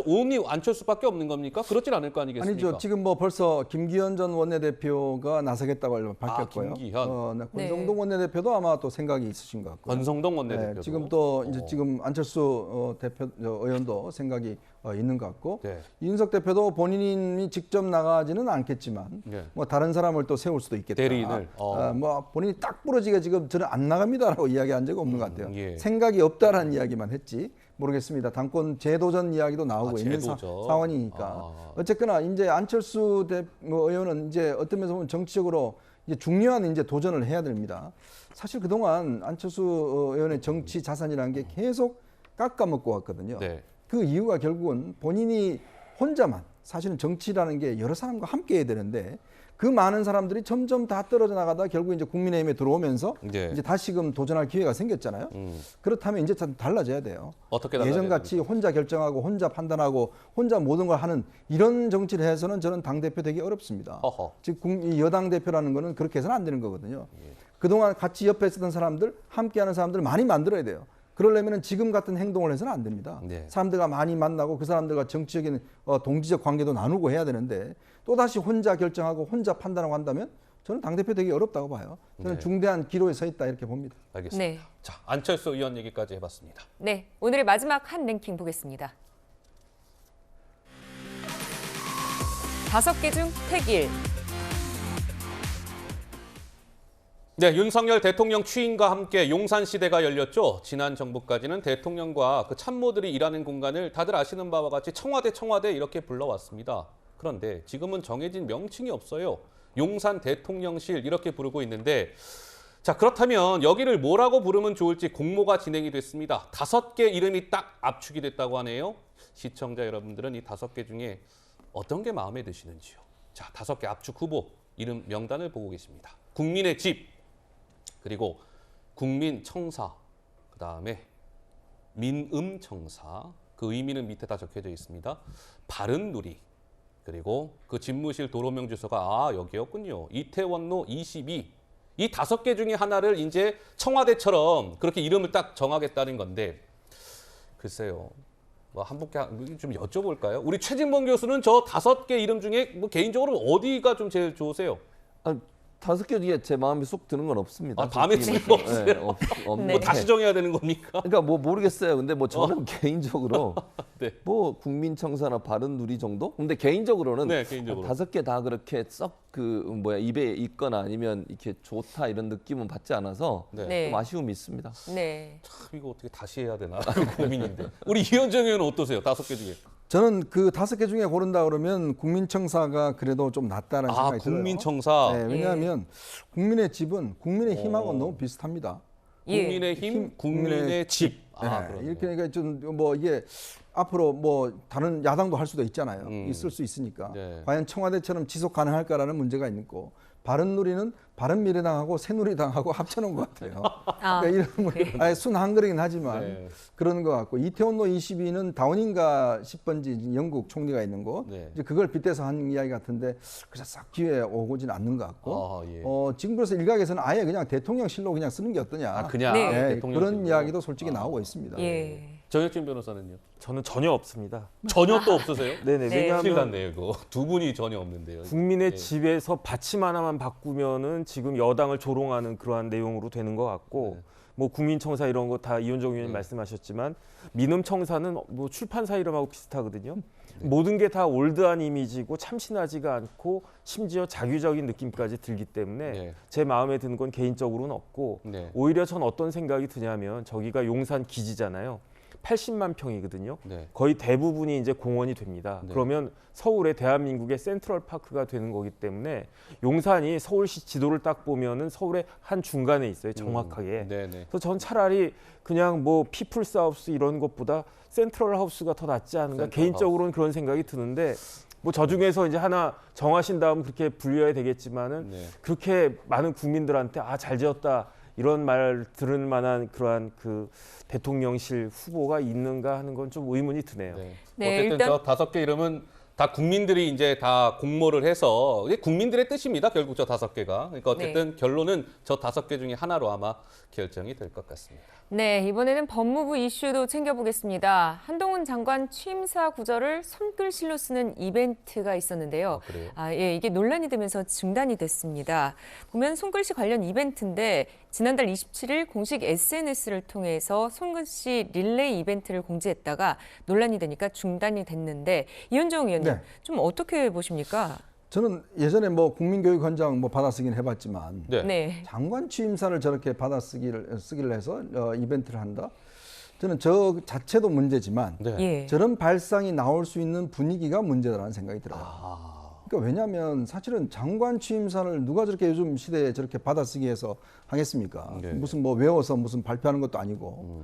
온리 안철수밖에 없는 겁니까? 그렇진 않을 거 아니겠습니까? 아니죠. 지금 뭐 벌써 김기현 전 원내대표가 나서겠다고 밝혔고요. 김기현. 네, 권성동 원내대표도 아마 또 생각이 있으신 것 같고요. 권성동 원내대표도. 네, 지금 또 이제 지금 안철수 대표 의원도 생각이 있는 것 같고 네. 이준석 대표도 본인이 직접 나가지는 않겠지만 네. 뭐 다른 사람을 또 세울 수도 있겠다. 대리인을. 뭐 본인이 딱 부러지게 지금 저는 안 나갑니다라고 이야기한 적이 없는 것 같아요. 예. 생각이 없다라는 이야기만 했지. 모르겠습니다. 당권 재도전 이야기도 나오고 있는 상황이니까. 어쨌거나 이제 안철수 의원은 이제 어떤 면에서 보면 정치적으로 이제 중요한 이제 도전을 해야 됩니다. 사실 그동안 안철수 의원의 정치 자산이라는 게 계속 깎아먹고 왔거든요. 네. 그 이유가 결국은 본인이 혼자만 사실은 정치라는 게 여러 사람과 함께 해야 되는데 그 많은 사람들이 점점 다 떨어져 나가다 결국 이제 국민의힘에 들어오면서 네. 이제 다시금 도전할 기회가 생겼잖아요. 그렇다면 이제 좀 달라져야 돼요. 어떻게 달라져야 예전같이 혼자 결정하고 혼자 판단하고 혼자 모든 걸 하는 이런 정치를 해서는 저는 당대표 되기 어렵습니다. 즉 여당 대표라는 거는 그렇게 해서는 안 되는 거거든요. 그동안 같이 옆에 있었던 사람들, 함께하는 사람들을 많이 만들어야 돼요. 그러려면 지금 같은 행동을 해서는 안 됩니다. 네. 사람들과 많이 만나고 그 사람들과 정치적인 동지적 관계도 나누고 해야 되는데 또다시 혼자 결정하고 혼자 판단하고 한다면 저는 당대표 되기 어렵다고 봐요. 저는 네. 중대한 기로에 서 있다 이렇게 봅니다. 알겠습니다. 네. 자, 안철수 의원 얘기까지 해봤습니다. 네, 오늘의 마지막 한 랭킹 보겠습니다. 5개 중 택1. 네, 윤석열 대통령 취임과 함께 용산 시대가 열렸죠. 지난 정부까지는 대통령과 그 참모들이 일하는 공간을 다들 아시는 바와 같이 청와대 이렇게 불러왔습니다. 그런데 지금은 정해진 명칭이 없어요. 용산 대통령실 이렇게 부르고 있는데 자, 그렇다면 여기를 뭐라고 부르면 좋을지 공모가 진행이 됐습니다. 5개 이름이 딱 압축이 됐다고 하네요. 시청자 여러분들은 이 5개 중에 어떤 게 마음에 드시는지요? 자, 5개 압축 후보 이름 명단을 보고 계십니다. 국민의 집, 그리고 국민청사, 그다음에 민음청사, 그 의미는 밑에 다 적혀져 있습니다. 바른누리, 그리고 그 집무실 도로명 주소가 여기였군요. 이태원로 22. 이 5개 중에 하나를 이제 청와대처럼 그렇게 이름을 딱 정하겠다는 건데 글쎄요. 뭐 한 분께 좀 여쭤볼까요? 우리 최진봉 교수는 저 5개 이름 중에 뭐 개인적으로 어디가 좀 제일 좋으세요? 5개 중에 제 마음에 쏙 드는 건 없습니다. 마음에 드는 거 없어요? 네, 없는데. 뭐 다시 정해야 되는 겁니까? 그러니까 뭐 모르겠어요. 근데 뭐 저는 개인적으로 네. 뭐 국민청사나 바른누리 정도? 근데 개인적으로는 네, 개인적으로. 5개 다 그렇게 썩 입에 있거나 아니면 이렇게 좋다 이런 느낌은 받지 않아서 네. 좀 아쉬움이 있습니다. 네. 참 이거 어떻게 다시 해야 되나 고민인데. 우리 이현정 의원은 어떠세요? 5개 중에. 저는 그 5개 중에 고른다 그러면 국민청사가 그래도 좀 낫다는 생각이 들어요. 국민청사. 네, 왜냐하면 국민의 집은 국민의 힘하고 너무 비슷합니다. 국민의 힘, 국민의 집. 네, 그러네요. 이렇게 그러니까 좀 뭐 이게 앞으로 뭐 다른 야당도 할 수도 있잖아요. 있을 수 있으니까. 네. 과연 청와대처럼 지속 가능할까라는 문제가 있고 바른누리는 바른미래당하고 새누리당하고 합쳐놓은 것 같아요. 그러니까 이름을 아예 순 한글이긴 하지만 네. 그런 것 같고 이태원로 22는 다운인가 10번지 영국 총리가 있는 곳 네. 이제 그걸 빗대서 한 이야기 같은데 그래서 싹 기회에 오고진 않는 것 같고 예. 지금 그래서 일각에서는 아예 그냥 대통령실로 그냥 쓰는 게 어떠냐 그냥 네, 대통령실로. 그런 이야기도 솔직히 나오고 있습니다. 예. 정혁진 변호사는요? 저는 전혀 없습니다. 전혀 또 없으세요? 네네. 큰일 왜냐하면 났네요, 이거. 두 분이 전혀 없는데요. 국민의 예. 집에서 받침 하나만 바꾸면은 지금 여당을 조롱하는 그러한 내용으로 되는 것 같고 뭐 국민청사 이런 거 다 이현정 의원님 말씀하셨지만 민음청사는 뭐 출판사 이름하고 비슷하거든요. 모든 게 다 올드한 이미지고 참신하지가 않고 심지어 자규적인 느낌까지 들기 때문에 제 마음에 드는 건 개인적으로는 없고 오히려 전 어떤 생각이 드냐면 저기가 용산 기지잖아요. 80만 평이거든요. 거의 대부분이 이제 공원이 됩니다. 그러면 서울의 대한민국의 센트럴파크가 되는 거기 때문에 용산이 서울시 지도를 딱 보면은 서울의 한 중간에 있어요. 정확하게. 그래서 전 차라리 그냥 뭐 피플스 하우스 이런 것보다 센트럴 하우스가 더 낫지 않은가 개인적으로는 그런 생각이 드는데 뭐 저 중에서 이제 하나 정하신 다음 그렇게 분류해야 되겠지만은 그렇게 많은 국민들한테 아, 잘 지었다. 이런 말 들을 만한 그러한 그 대통령실 후보가 있는가 하는 건 좀 의문이 드네요. 어쨌든 일단... 저 5개 이름은 다 국민들이 이제 다 공모를 해서 이게 국민들의 뜻입니다. 결국 저 5개가. 그러니까 어쨌든 결론은 저 5개 중에 하나로 아마 결정이 될 것 같습니다. 네, 이번에는 법무부 이슈도 챙겨보겠습니다. 한동훈 장관 취임사 구절을 손글씨로 쓰는 이벤트가 있었는데요. 예, 이게 논란이 되면서 중단이 됐습니다. 보면 손글씨 관련 이벤트인데 지난달 27일 공식 SNS를 통해서 손글씨 릴레이 이벤트를 공지했다가 논란이 되니까 중단이 됐는데 이현정 의원님 좀 어떻게 보십니까? 저는 예전에 뭐 국민교육헌장 뭐 받아쓰기는 해봤지만 장관 취임사를 저렇게 쓰기를 해서 이벤트를 한다. 저는 저 자체도 문제지만 저런 발상이 나올 수 있는 분위기가 문제다라는 생각이 들어요. 그러니까 왜냐하면 사실은 장관 취임사를 누가 저렇게 요즘 시대에 저렇게 받아쓰기해서 하겠습니까? 무슨 뭐 외워서 무슨 발표하는 것도 아니고,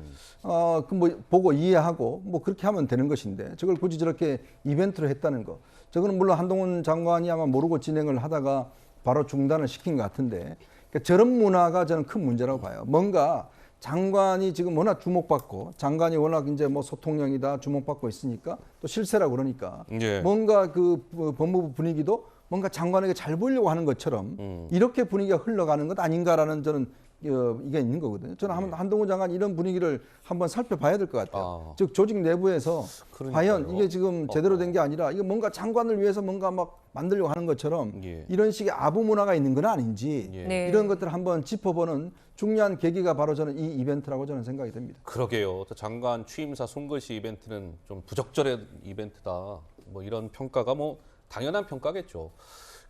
그 뭐 보고 이해하고 뭐 그렇게 하면 되는 것인데 저걸 굳이 저렇게 이벤트로 했다는 거. 저거는 물론 한동훈 장관이 아마 모르고 진행을 하다가 바로 중단을 시킨 것 같은데 그러니까 저런 문화가 저는 큰 문제라고 봐요. 뭔가 장관이 지금 워낙 주목받고 장관이 워낙 이제 뭐 소통령이다 주목받고 있으니까 또 실세라고 그러니까 뭔가 그 법무부 분위기도 뭔가 장관에게 잘 보이려고 하는 것처럼 이렇게 분위기가 흘러가는 것 아닌가라는 저는 이게 있는 거거든요. 저는 한동훈 장관 이런 분위기를 한번 살펴봐야 될 것 같아요. 즉 조직 내부에서 과연 이게 지금 제대로 된 게 아니라 이게 뭔가 장관을 위해서 뭔가 막 만들려고 하는 것처럼 이런 식의 아부 문화가 있는 건 아닌지 이런 것들을 한번 짚어보는 중요한 계기가 바로 저는 이 이벤트라고 저는 생각이 됩니다. 그러게요. 장관 취임사 손글씨 이벤트는 좀 부적절한 이벤트다. 뭐 이런 평가가 뭐 당연한 평가겠죠.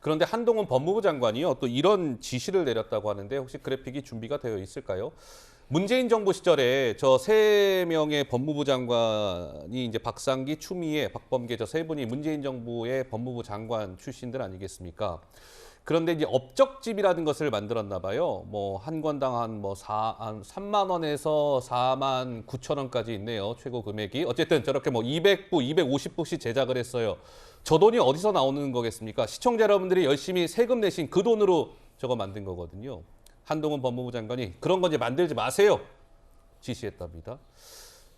그런데 한동훈 법무부 장관이요 또 이런 지시를 내렸다고 하는데 혹시 그래픽이 준비가 되어 있을까요? 문재인 정부 시절에 저 3명의 법무부 장관이 이제 박상기, 추미애, 박범계 저 3분이 문재인 정부의 법무부 장관 출신들 아니겠습니까? 그런데 이제 업적집이라는 것을 만들었나 봐요. 뭐 한 건당 한 3만 원에서 4만 9천 원까지 있네요. 최고 금액이. 어쨌든 저렇게 뭐 200부, 250부씩 제작을 했어요. 저 돈이 어디서 나오는 거겠습니까? 시청자 여러분들이 열심히 세금 내신 그 돈으로 저거 만든 거거든요. 한동훈 법무부 장관이 그런 건 이제 만들지 마세요. 지시했답니다.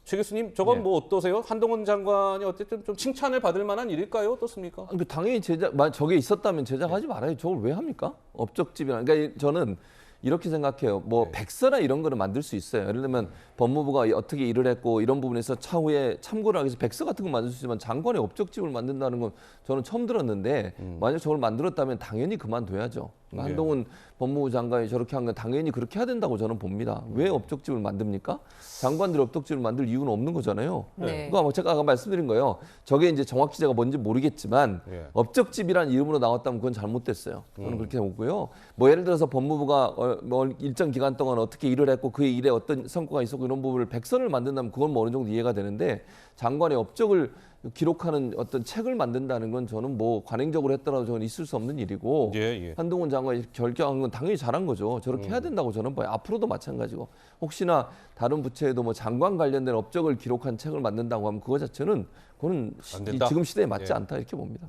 최 교수님, 저건 뭐 어떠세요? 한동훈 장관이 어쨌든 좀 칭찬을 받을 만한 일일까요? 어떻습니까? 당연히 저게 있었다면 제작하지 말아요. 저걸 왜 합니까? 업적집이나. 그러니까 저는 이렇게 생각해요. 뭐 백서나 이런 거를 만들 수 있어요. 예를 들면 법무부가 어떻게 일을 했고 이런 부분에서 차후에 참고를 하기 위해서 백서 같은 거 만들 수 있지만 장관의 업적집을 만든다는 건 저는 처음 들었는데 만약 저걸 만들었다면 당연히 그만둬야죠. 한동훈 법무부 장관이 저렇게 한 건 당연히 그렇게 해야 된다고 저는 봅니다. 왜 업적집을 만듭니까? 장관들이 업적집을 만들 이유는 없는 거잖아요. 그러니까 제가 아까 말씀드린 거예요. 저게 이제 정확히 제가 뭔지 모르겠지만 업적집이라는 이름으로 나왔다면 그건 잘못됐어요. 저는 그렇게 보고요. 뭐 예를 들어서 법무부가 뭐 일정 기간 동안 어떻게 일을 했고 그 일에 어떤 성과가 있었고 이런 부분을 백서를 만든다면 그건 뭐 어느 정도 이해가 되는데 장관의 업적을 기록하는 어떤 책을 만든다는 건 저는 뭐 관행적으로 했더라도 저는 있을 수 없는 일이고 한동훈 장관이 결정한 건 당연히 잘한 거죠. 저렇게 해야 된다고 저는 봐요. 앞으로도 마찬가지고 혹시나 다른 부처에도 뭐 장관 관련된 업적을 기록한 책을 만든다고 하면 그거 자체는 그거는 지금 시대에 맞지 않다 이렇게 봅니다.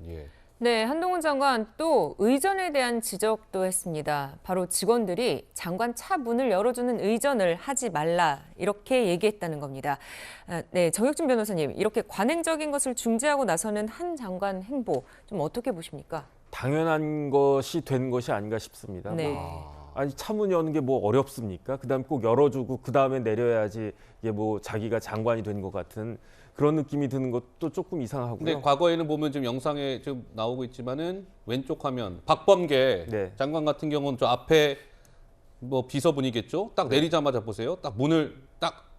네, 한동훈 장관 또 의전에 대한 지적도 했습니다. 바로 직원들이 장관 차 문을 열어주는 의전을 하지 말라 이렇게 얘기했다는 겁니다. 네, 정혁진 변호사님, 이렇게 관행적인 것을 중재하고 나서는 한 장관 행보 좀 어떻게 보십니까? 당연한 것이 된 것이 아닌가 싶습니다. 아니 차문 여는 게 뭐 어렵습니까? 그다음 꼭 열어주고 그다음에 내려야지 이게 뭐 자기가 장관이 된 것 같은 그런 느낌이 드는 것도 조금 이상하고요. 근데 과거에는 보면 지금 영상에 좀 나오고 있지만은 왼쪽 화면 박범계 네. 장관 같은 경우는 저 앞에 뭐 비서분이겠죠. 딱 내리자마자 보세요. 딱 문을 딱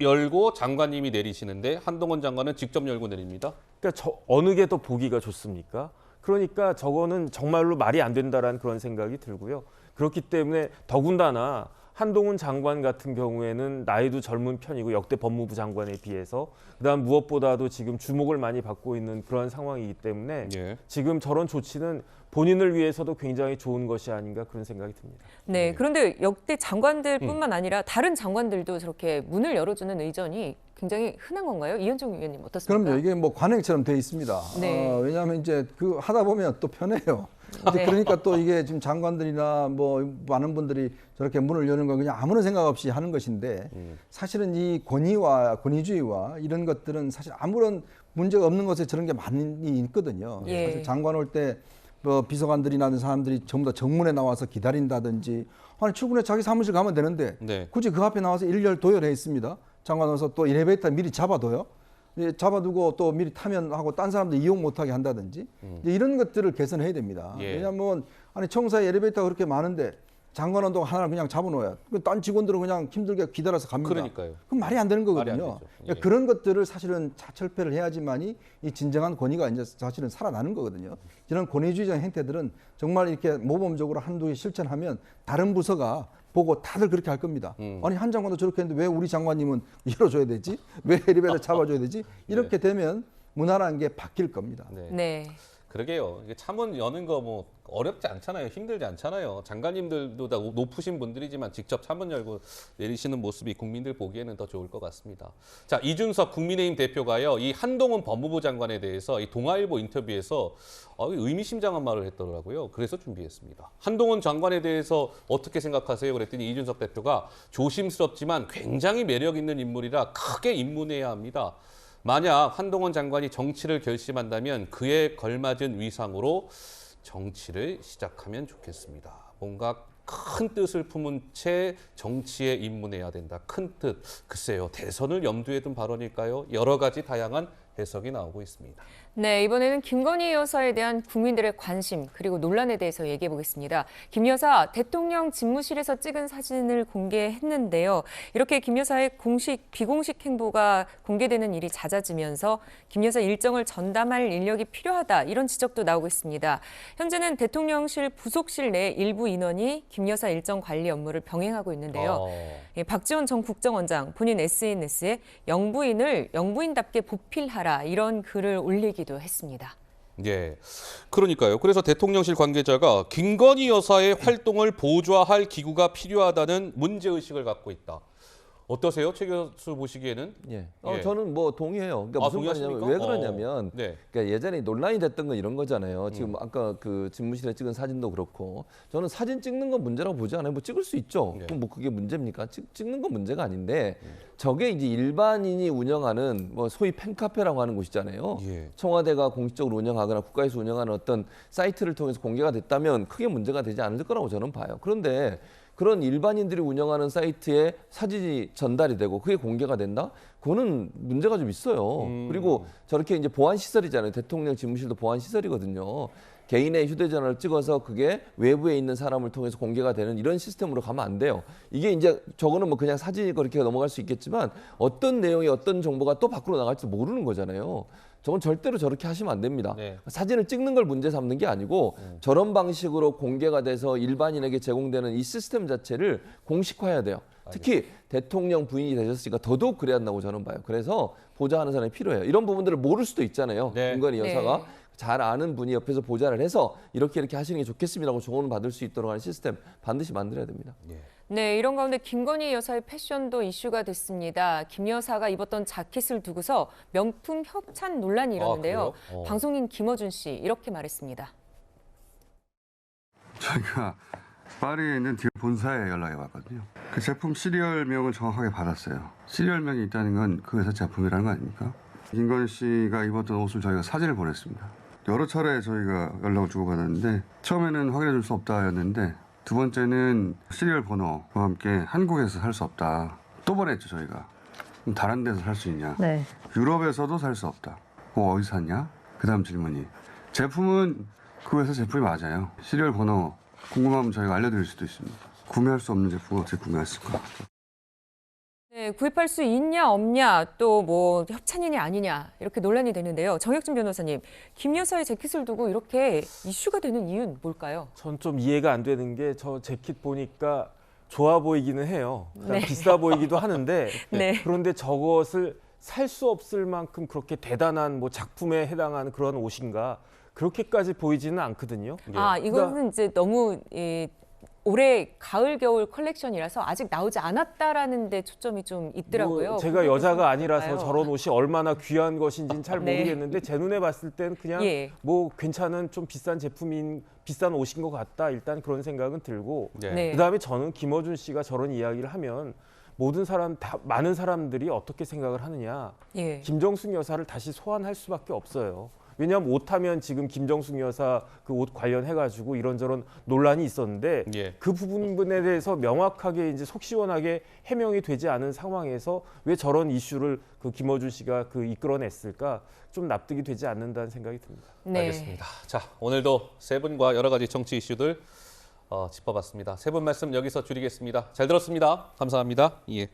열고 장관님이 내리시는데 한동훈 장관은 직접 열고 내립니다. 그러니까 어느 게 더 보기가 좋습니까? 그러니까 저거는 정말로 말이 안 된다라는 그런 생각이 들고요. 그렇기 때문에 더군다나 한동훈 장관 같은 경우에는 나이도 젊은 편이고 역대 법무부 장관에 비해서 그다음 무엇보다도 지금 주목을 많이 받고 있는 그런 상황이기 때문에 지금 저런 조치는 본인을 위해서도 굉장히 좋은 것이 아닌가 그런 생각이 듭니다. 네, 그런데 역대 장관들뿐만 아니라 다른 장관들도 저렇게 문을 열어주는 의전이 굉장히 흔한 건가요? 이현정 의원님 어떻습니까? 그럼요. 이게 뭐 관행처럼 돼 있습니다. 네. 왜냐하면 이제 그 하다 보면 또 편해요. 네. 그러니까 또 이게 지금 장관들이나 뭐 많은 분들이 저렇게 문을 여는 건 그냥 아무런 생각 없이 하는 것인데 사실은 이 권위와 권위주의와 이런 것들은 사실 아무런 문제가 없는 것에 저런 게 많이 있거든요. 예. 사실 장관 올 때 뭐 비서관들이나 사람들이 전부 다 정문에 나와서 기다린다든지 아니 출근해 자기 사무실 가면 되는데 굳이 그 앞에 나와서 일렬 도열해 있습니다. 장관 와서 또 엘리베이터 미리 잡아둬요. 잡아두고 또 미리 타면 하고 딴 사람들 이용 못하게 한다든지 이런 것들을 개선해야 됩니다. 왜냐하면 아니 청사에 엘리베이터가 그렇게 많은데 장관은 또 하나를 그냥 잡아놓아요. 딴 직원들은 그냥 힘들게 기다려서 갑니다. 그러니까요. 그럼 말이 안 되는 말이 거거든요. 안 되죠. 그러니까 그런 것들을 사실은 차철폐를 해야지만이 이 진정한 권위가 이제 사실은 살아나는 거거든요. 이런 권위주의적 행태들은 정말 이렇게 모범적으로 한두 개 실천하면 다른 부서가 보고 다들 그렇게 할 겁니다. 아니 한 장관도 저렇게 했는데 왜 우리 장관님은 열어줘야 되지? 왜 엘리베이터 잡아줘야 되지? 이렇게 되면 문화라는 게 바뀔 겁니다. 네. 그러게요. 이게 차문 여는 거 뭐 어렵지 않잖아요. 힘들지 않잖아요. 장관님들도 다 높으신 분들이지만 직접 차문 열고 내리시는 모습이 국민들 보기에는 더 좋을 것 같습니다. 자, 이준석 국민의힘 대표가요. 이 한동훈 법무부 장관에 대해서 이 동아일보 인터뷰에서 의미심장한 말을 했더라고요. 그래서 준비했습니다. 한동훈 장관에 대해서 어떻게 생각하세요? 그랬더니 이준석 대표가 조심스럽지만 굉장히 매력 있는 인물이라 크게 입문해야 합니다. 만약 한동훈 장관이 정치를 결심한다면 그에 걸맞은 위상으로 정치를 시작하면 좋겠습니다. 뭔가 큰 뜻을 품은 채 정치에 입문해야 된다. 큰 뜻. 글쎄요. 대선을 염두에 둔 발언일까요? 여러 가지 다양한 해석이 나오고 있습니다. 네, 이번에는 김건희 여사에 대한 국민들의 관심 그리고 논란에 대해서 얘기해 보겠습니다. 김 여사 대통령 집무실에서 찍은 사진을 공개했는데요. 이렇게 김 여사의 공식, 비공식 행보가 공개되는 일이 잦아지면서 김 여사 일정을 전담할 인력이 필요하다 이런 지적도 나오고 있습니다. 현재는 대통령실 부속실 내 일부 인원이 김 여사 일정 관리 업무를 병행하고 있는데요. 박지원 전 국정원장 본인 SNS에 영부인을 영부인답게 보필하라 이런 글을 올리기도 했습니다. 예, 그러니까요. 그래서 대통령실 관계자가 김건희 여사의 활동을 보좌할 기구가 필요하다는 문제의식을 갖고 있다. 어떠세요? 최 교수 보시기에는? 예. 저는 뭐 동의해요. 그러니까 무슨 말이냐면 왜 그러냐면 그러니까 예전에 논란이 됐던 건 이런 거잖아요. 지금 아까 그 집무실에 찍은 사진도 그렇고 저는 사진 찍는 건 문제라고 보지 않아요. 뭐 찍을 수 있죠. 그럼 뭐 그게 문제입니까? 찍는 건 문제가 아닌데 저게 이제 일반인이 운영하는 뭐 소위 팬카페라고 하는 곳이잖아요. 청와대가 공식적으로 운영하거나 국가에서 운영하는 어떤 사이트를 통해서 공개가 됐다면 크게 문제가 되지 않을 거라고 저는 봐요. 그런데 그런 일반인들이 운영하는 사이트에 사진이 전달이 되고 그게 공개가 된다? 그거는 문제가 좀 있어요. 그리고 저렇게 이제 보안 시설이잖아요. 대통령 집무실도 보안 시설이거든요. 개인의 휴대전화를 찍어서 그게 외부에 있는 사람을 통해서 공개가 되는 이런 시스템으로 가면 안 돼요. 이게 이제 저거는 뭐 그냥 사진이 그렇게 넘어갈 수 있겠지만 어떤 내용이 어떤 정보가 또 밖으로 나갈지 모르는 거잖아요. 저건 절대로 저렇게 하시면 안 됩니다. 사진을 찍는 걸 문제 삼는 게 아니고 저런 방식으로 공개가 돼서 일반인에게 제공되는 이 시스템 자체를 공식화해야 돼요. 특히 대통령 부인이 되셨으니까 더더욱 그래야 한다고 저는 봐요. 그래서 보좌하는 사람이 필요해요. 이런 부분들을 모를 수도 있잖아요. 김건희 여사가 잘 아는 분이 옆에서 보좌를 해서 이렇게 하시는 게 좋겠습니다라고 조언을 받을 수 있도록 하는 시스템 반드시 만들어야 됩니다. 네, 이런 가운데 김건희 여사의 패션도 이슈가 됐습니다. 김 여사가 입었던 자켓을 두고서 명품 협찬 논란이 일었는데요. 방송인 김어준 씨 이렇게 말했습니다. 저희가 파리에 있는 디올 본사에 연락이 왔거든요. 그 제품 시리얼명을 정확하게 받았어요. 시리얼명이 있다는 건 그 회사 제품이라는 거 아닙니까? 김건희 씨가 입었던 옷을 저희가 사진을 보냈습니다. 여러 차례 저희가 연락을 주고받았는데 처음에는 확인해 줄 수 없다였는데 두 번째는 시리얼 번호와 함께 한국에서 살 수 없다. 또 보냈죠 저희가. 그럼 다른 데서 살 수 있냐? 네. 유럽에서도 살 수 없다. 어디서 샀냐? 그 다음 질문이. 제품은 그 회사 제품이 맞아요. 시리얼 번호 궁금하면 저희가 알려드릴 수도 있습니다. 구매할 수 없는 제품을 어떻게 구매했을까? 네, 구입할 수 있냐 없냐 또 뭐 협찬이냐 아니냐 이렇게 논란이 되는데요. 정혁진 변호사님, 김 여사의 재킷을 두고 이렇게 이슈가 되는 이유는 뭘까요? 전 좀 이해가 안 되는 게 저 재킷 보니까 좋아 보이기는 해요. 그다음 네. 비싸 보이기도 하는데 네. 그런데 저것을 살 수 없을 만큼 그렇게 대단한 뭐 작품에 해당하는 그런 옷인가 그렇게까지 보이지는 않거든요. 아, 이거는 그러니까 이제 너무 올해 가을 겨울 컬렉션이라서 아직 나오지 않았다라는 데 초점이 좀 있더라고요. 뭐 제가 여자가 아니라서 볼까요? 저런 옷이 얼마나 귀한 것인지는 잘 네. 모르겠는데 제 눈에 봤을 때는 그냥 예. 뭐 괜찮은 좀 비싼 제품인 비싼 옷인 것 같다. 일단 그런 생각은 들고 네. 그다음에 저는 김어준 씨가 저런 이야기를 하면 모든 사람 다 많은 사람들이 어떻게 생각을 하느냐. 예. 김정숙 여사를 다시 소환할 수밖에 없어요. 왜냐하면 옷하면 지금 김정숙 여사 그 옷 관련해가지고 이런저런 논란이 있었는데 그 부분에 대해서 명확하게 이제 속 시원하게 해명이 되지 않은 상황에서 왜 저런 이슈를 그 김어준 씨가 그 이끌어냈을까 좀 납득이 되지 않는다는 생각이 듭니다. 네. 알겠습니다. 자, 오늘도 세 분과 여러 가지 정치 이슈들 짚어봤습니다. 세 분 말씀 여기서 줄이겠습니다. 잘 들었습니다. 감사합니다. 예.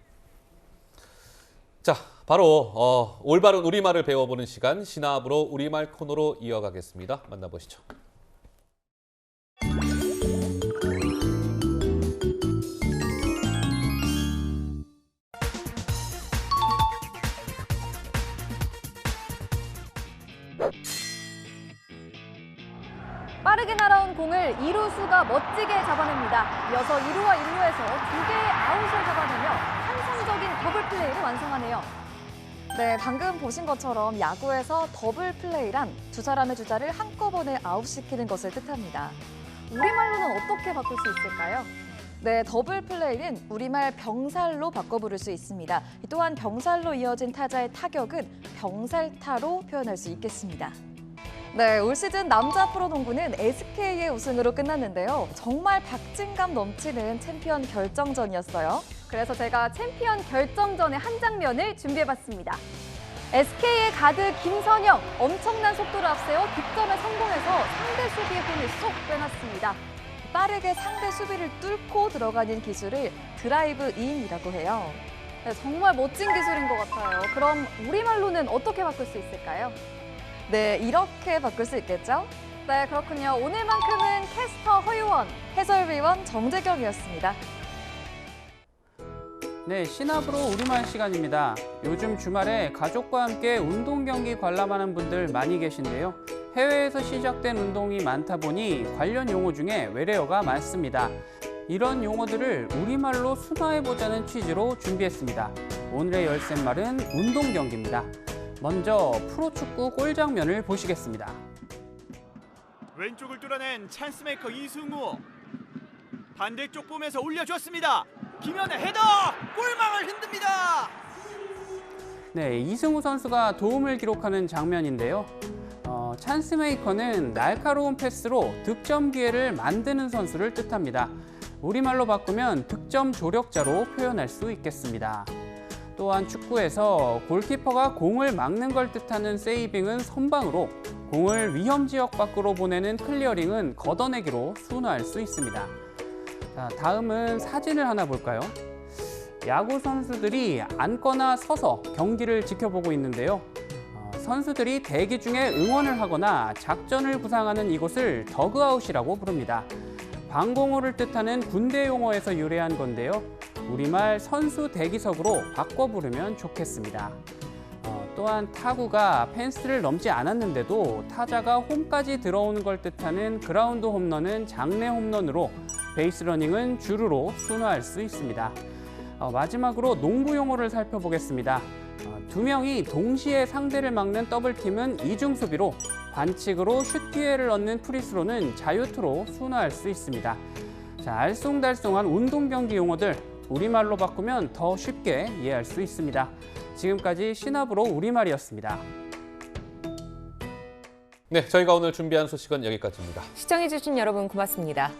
자, 바로 올바른 우리말을 배워보는 시간 신압으로 우리말 코너로 이어가겠습니다. 만나보시죠. 빠르게 날아온 공을 2루수가 멋지게 잡아냅니다. 이어서 2루와 1루에서 2개의 아웃을 잡아내며 환상적인 더블 플레이를 완성하네요. 네, 방금 보신 것처럼 야구에서 더블 플레이란 두 사람의 주자를 한꺼번에 아웃시키는 것을 뜻합니다. 우리말로는 어떻게 바꿀 수 있을까요? 네, 더블 플레이는 우리말 병살로 바꿔 부를 수 있습니다. 또한 병살로 이어진 타자의 타격은 병살타로 표현할 수 있겠습니다. 네, 올 시즌 남자 프로농구는 SK의 우승으로 끝났는데요. 정말 박진감 넘치는 챔피언 결정전이었어요. 그래서 제가 챔피언 결정전의 한 장면을 준비해봤습니다. SK의 가드 김선영, 엄청난 속도를 앞세워 득점에 성공해서 상대 수비의 공을 쏙 빼놨습니다. 빠르게 상대 수비를 뚫고 들어가는 기술을 드라이브 인이라고 해요. 네, 정말 멋진 기술인 것 같아요. 그럼 우리말로는 어떻게 바꿀 수 있을까요? 네, 이렇게 바꿀 수 있겠죠? 네, 그렇군요. 오늘만큼은 캐스터 허유원, 해설위원 정재경이었습니다. 네, 신압으로 우리말 시간입니다. 요즘 주말에 가족과 함께 운동 경기 관람하는 분들 많이 계신데요. 해외에서 시작된 운동이 많다 보니 관련 용어 중에 외래어가 많습니다. 이런 용어들을 우리말로 순화해보자는 취지로 준비했습니다. 오늘의 열쇠말은 운동 경기입니다. 먼저 프로축구 골 장면을 보시겠습니다. 왼쪽을 뚫어낸 찬스메이커 이승우. 반대쪽 봄에서 올려줬습니다. 김현의 헤더! 골망을 흔듭니다. 네, 이승우 선수가 도움을 기록하는 장면인데요. 찬스메이커는 날카로운 패스로 득점 기회를 만드는 선수를 뜻합니다. 우리말로 바꾸면 득점 조력자로 표현할 수 있겠습니다. 또한 축구에서 골키퍼가 공을 막는 걸 뜻하는 세이빙은 선방으로, 공을 위험 지역 밖으로 보내는 클리어링은 걷어내기로 순화할 수 있습니다. 자, 다음은 사진을 하나 볼까요? 야구 선수들이 앉거나 서서 경기를 지켜보고 있는데요. 선수들이 대기 중에 응원을 하거나 작전을 구상하는 이곳을 더그아웃이라고 부릅니다. 방공호를 뜻하는 군대 용어에서 유래한 건데요. 우리말 선수 대기석으로 바꿔 부르면 좋겠습니다. 또한 타구가 펜스를 넘지 않았는데도 타자가 홈까지 들어오는 걸 뜻하는 그라운드 홈런은 장내 홈런으로, 베이스 러닝은 주루로 순화할 수 있습니다. 마지막으로 농구 용어를 살펴보겠습니다. 두 명이 동시에 상대를 막는 더블팀은 이중 수비로, 반칙으로 슛 기회를 얻는 프리스로는 자유투로 순화할 수 있습니다. 자, 알쏭달쏭한 운동 경기 용어들 우리말로 바꾸면 더 쉽게 이해할 수 있습니다. 지금까지 신압으로 우리말이었습니다. 네, 저희가 오늘 준비한 소식은 여기까지입니다. 시청해주신 여러분 고맙습니다.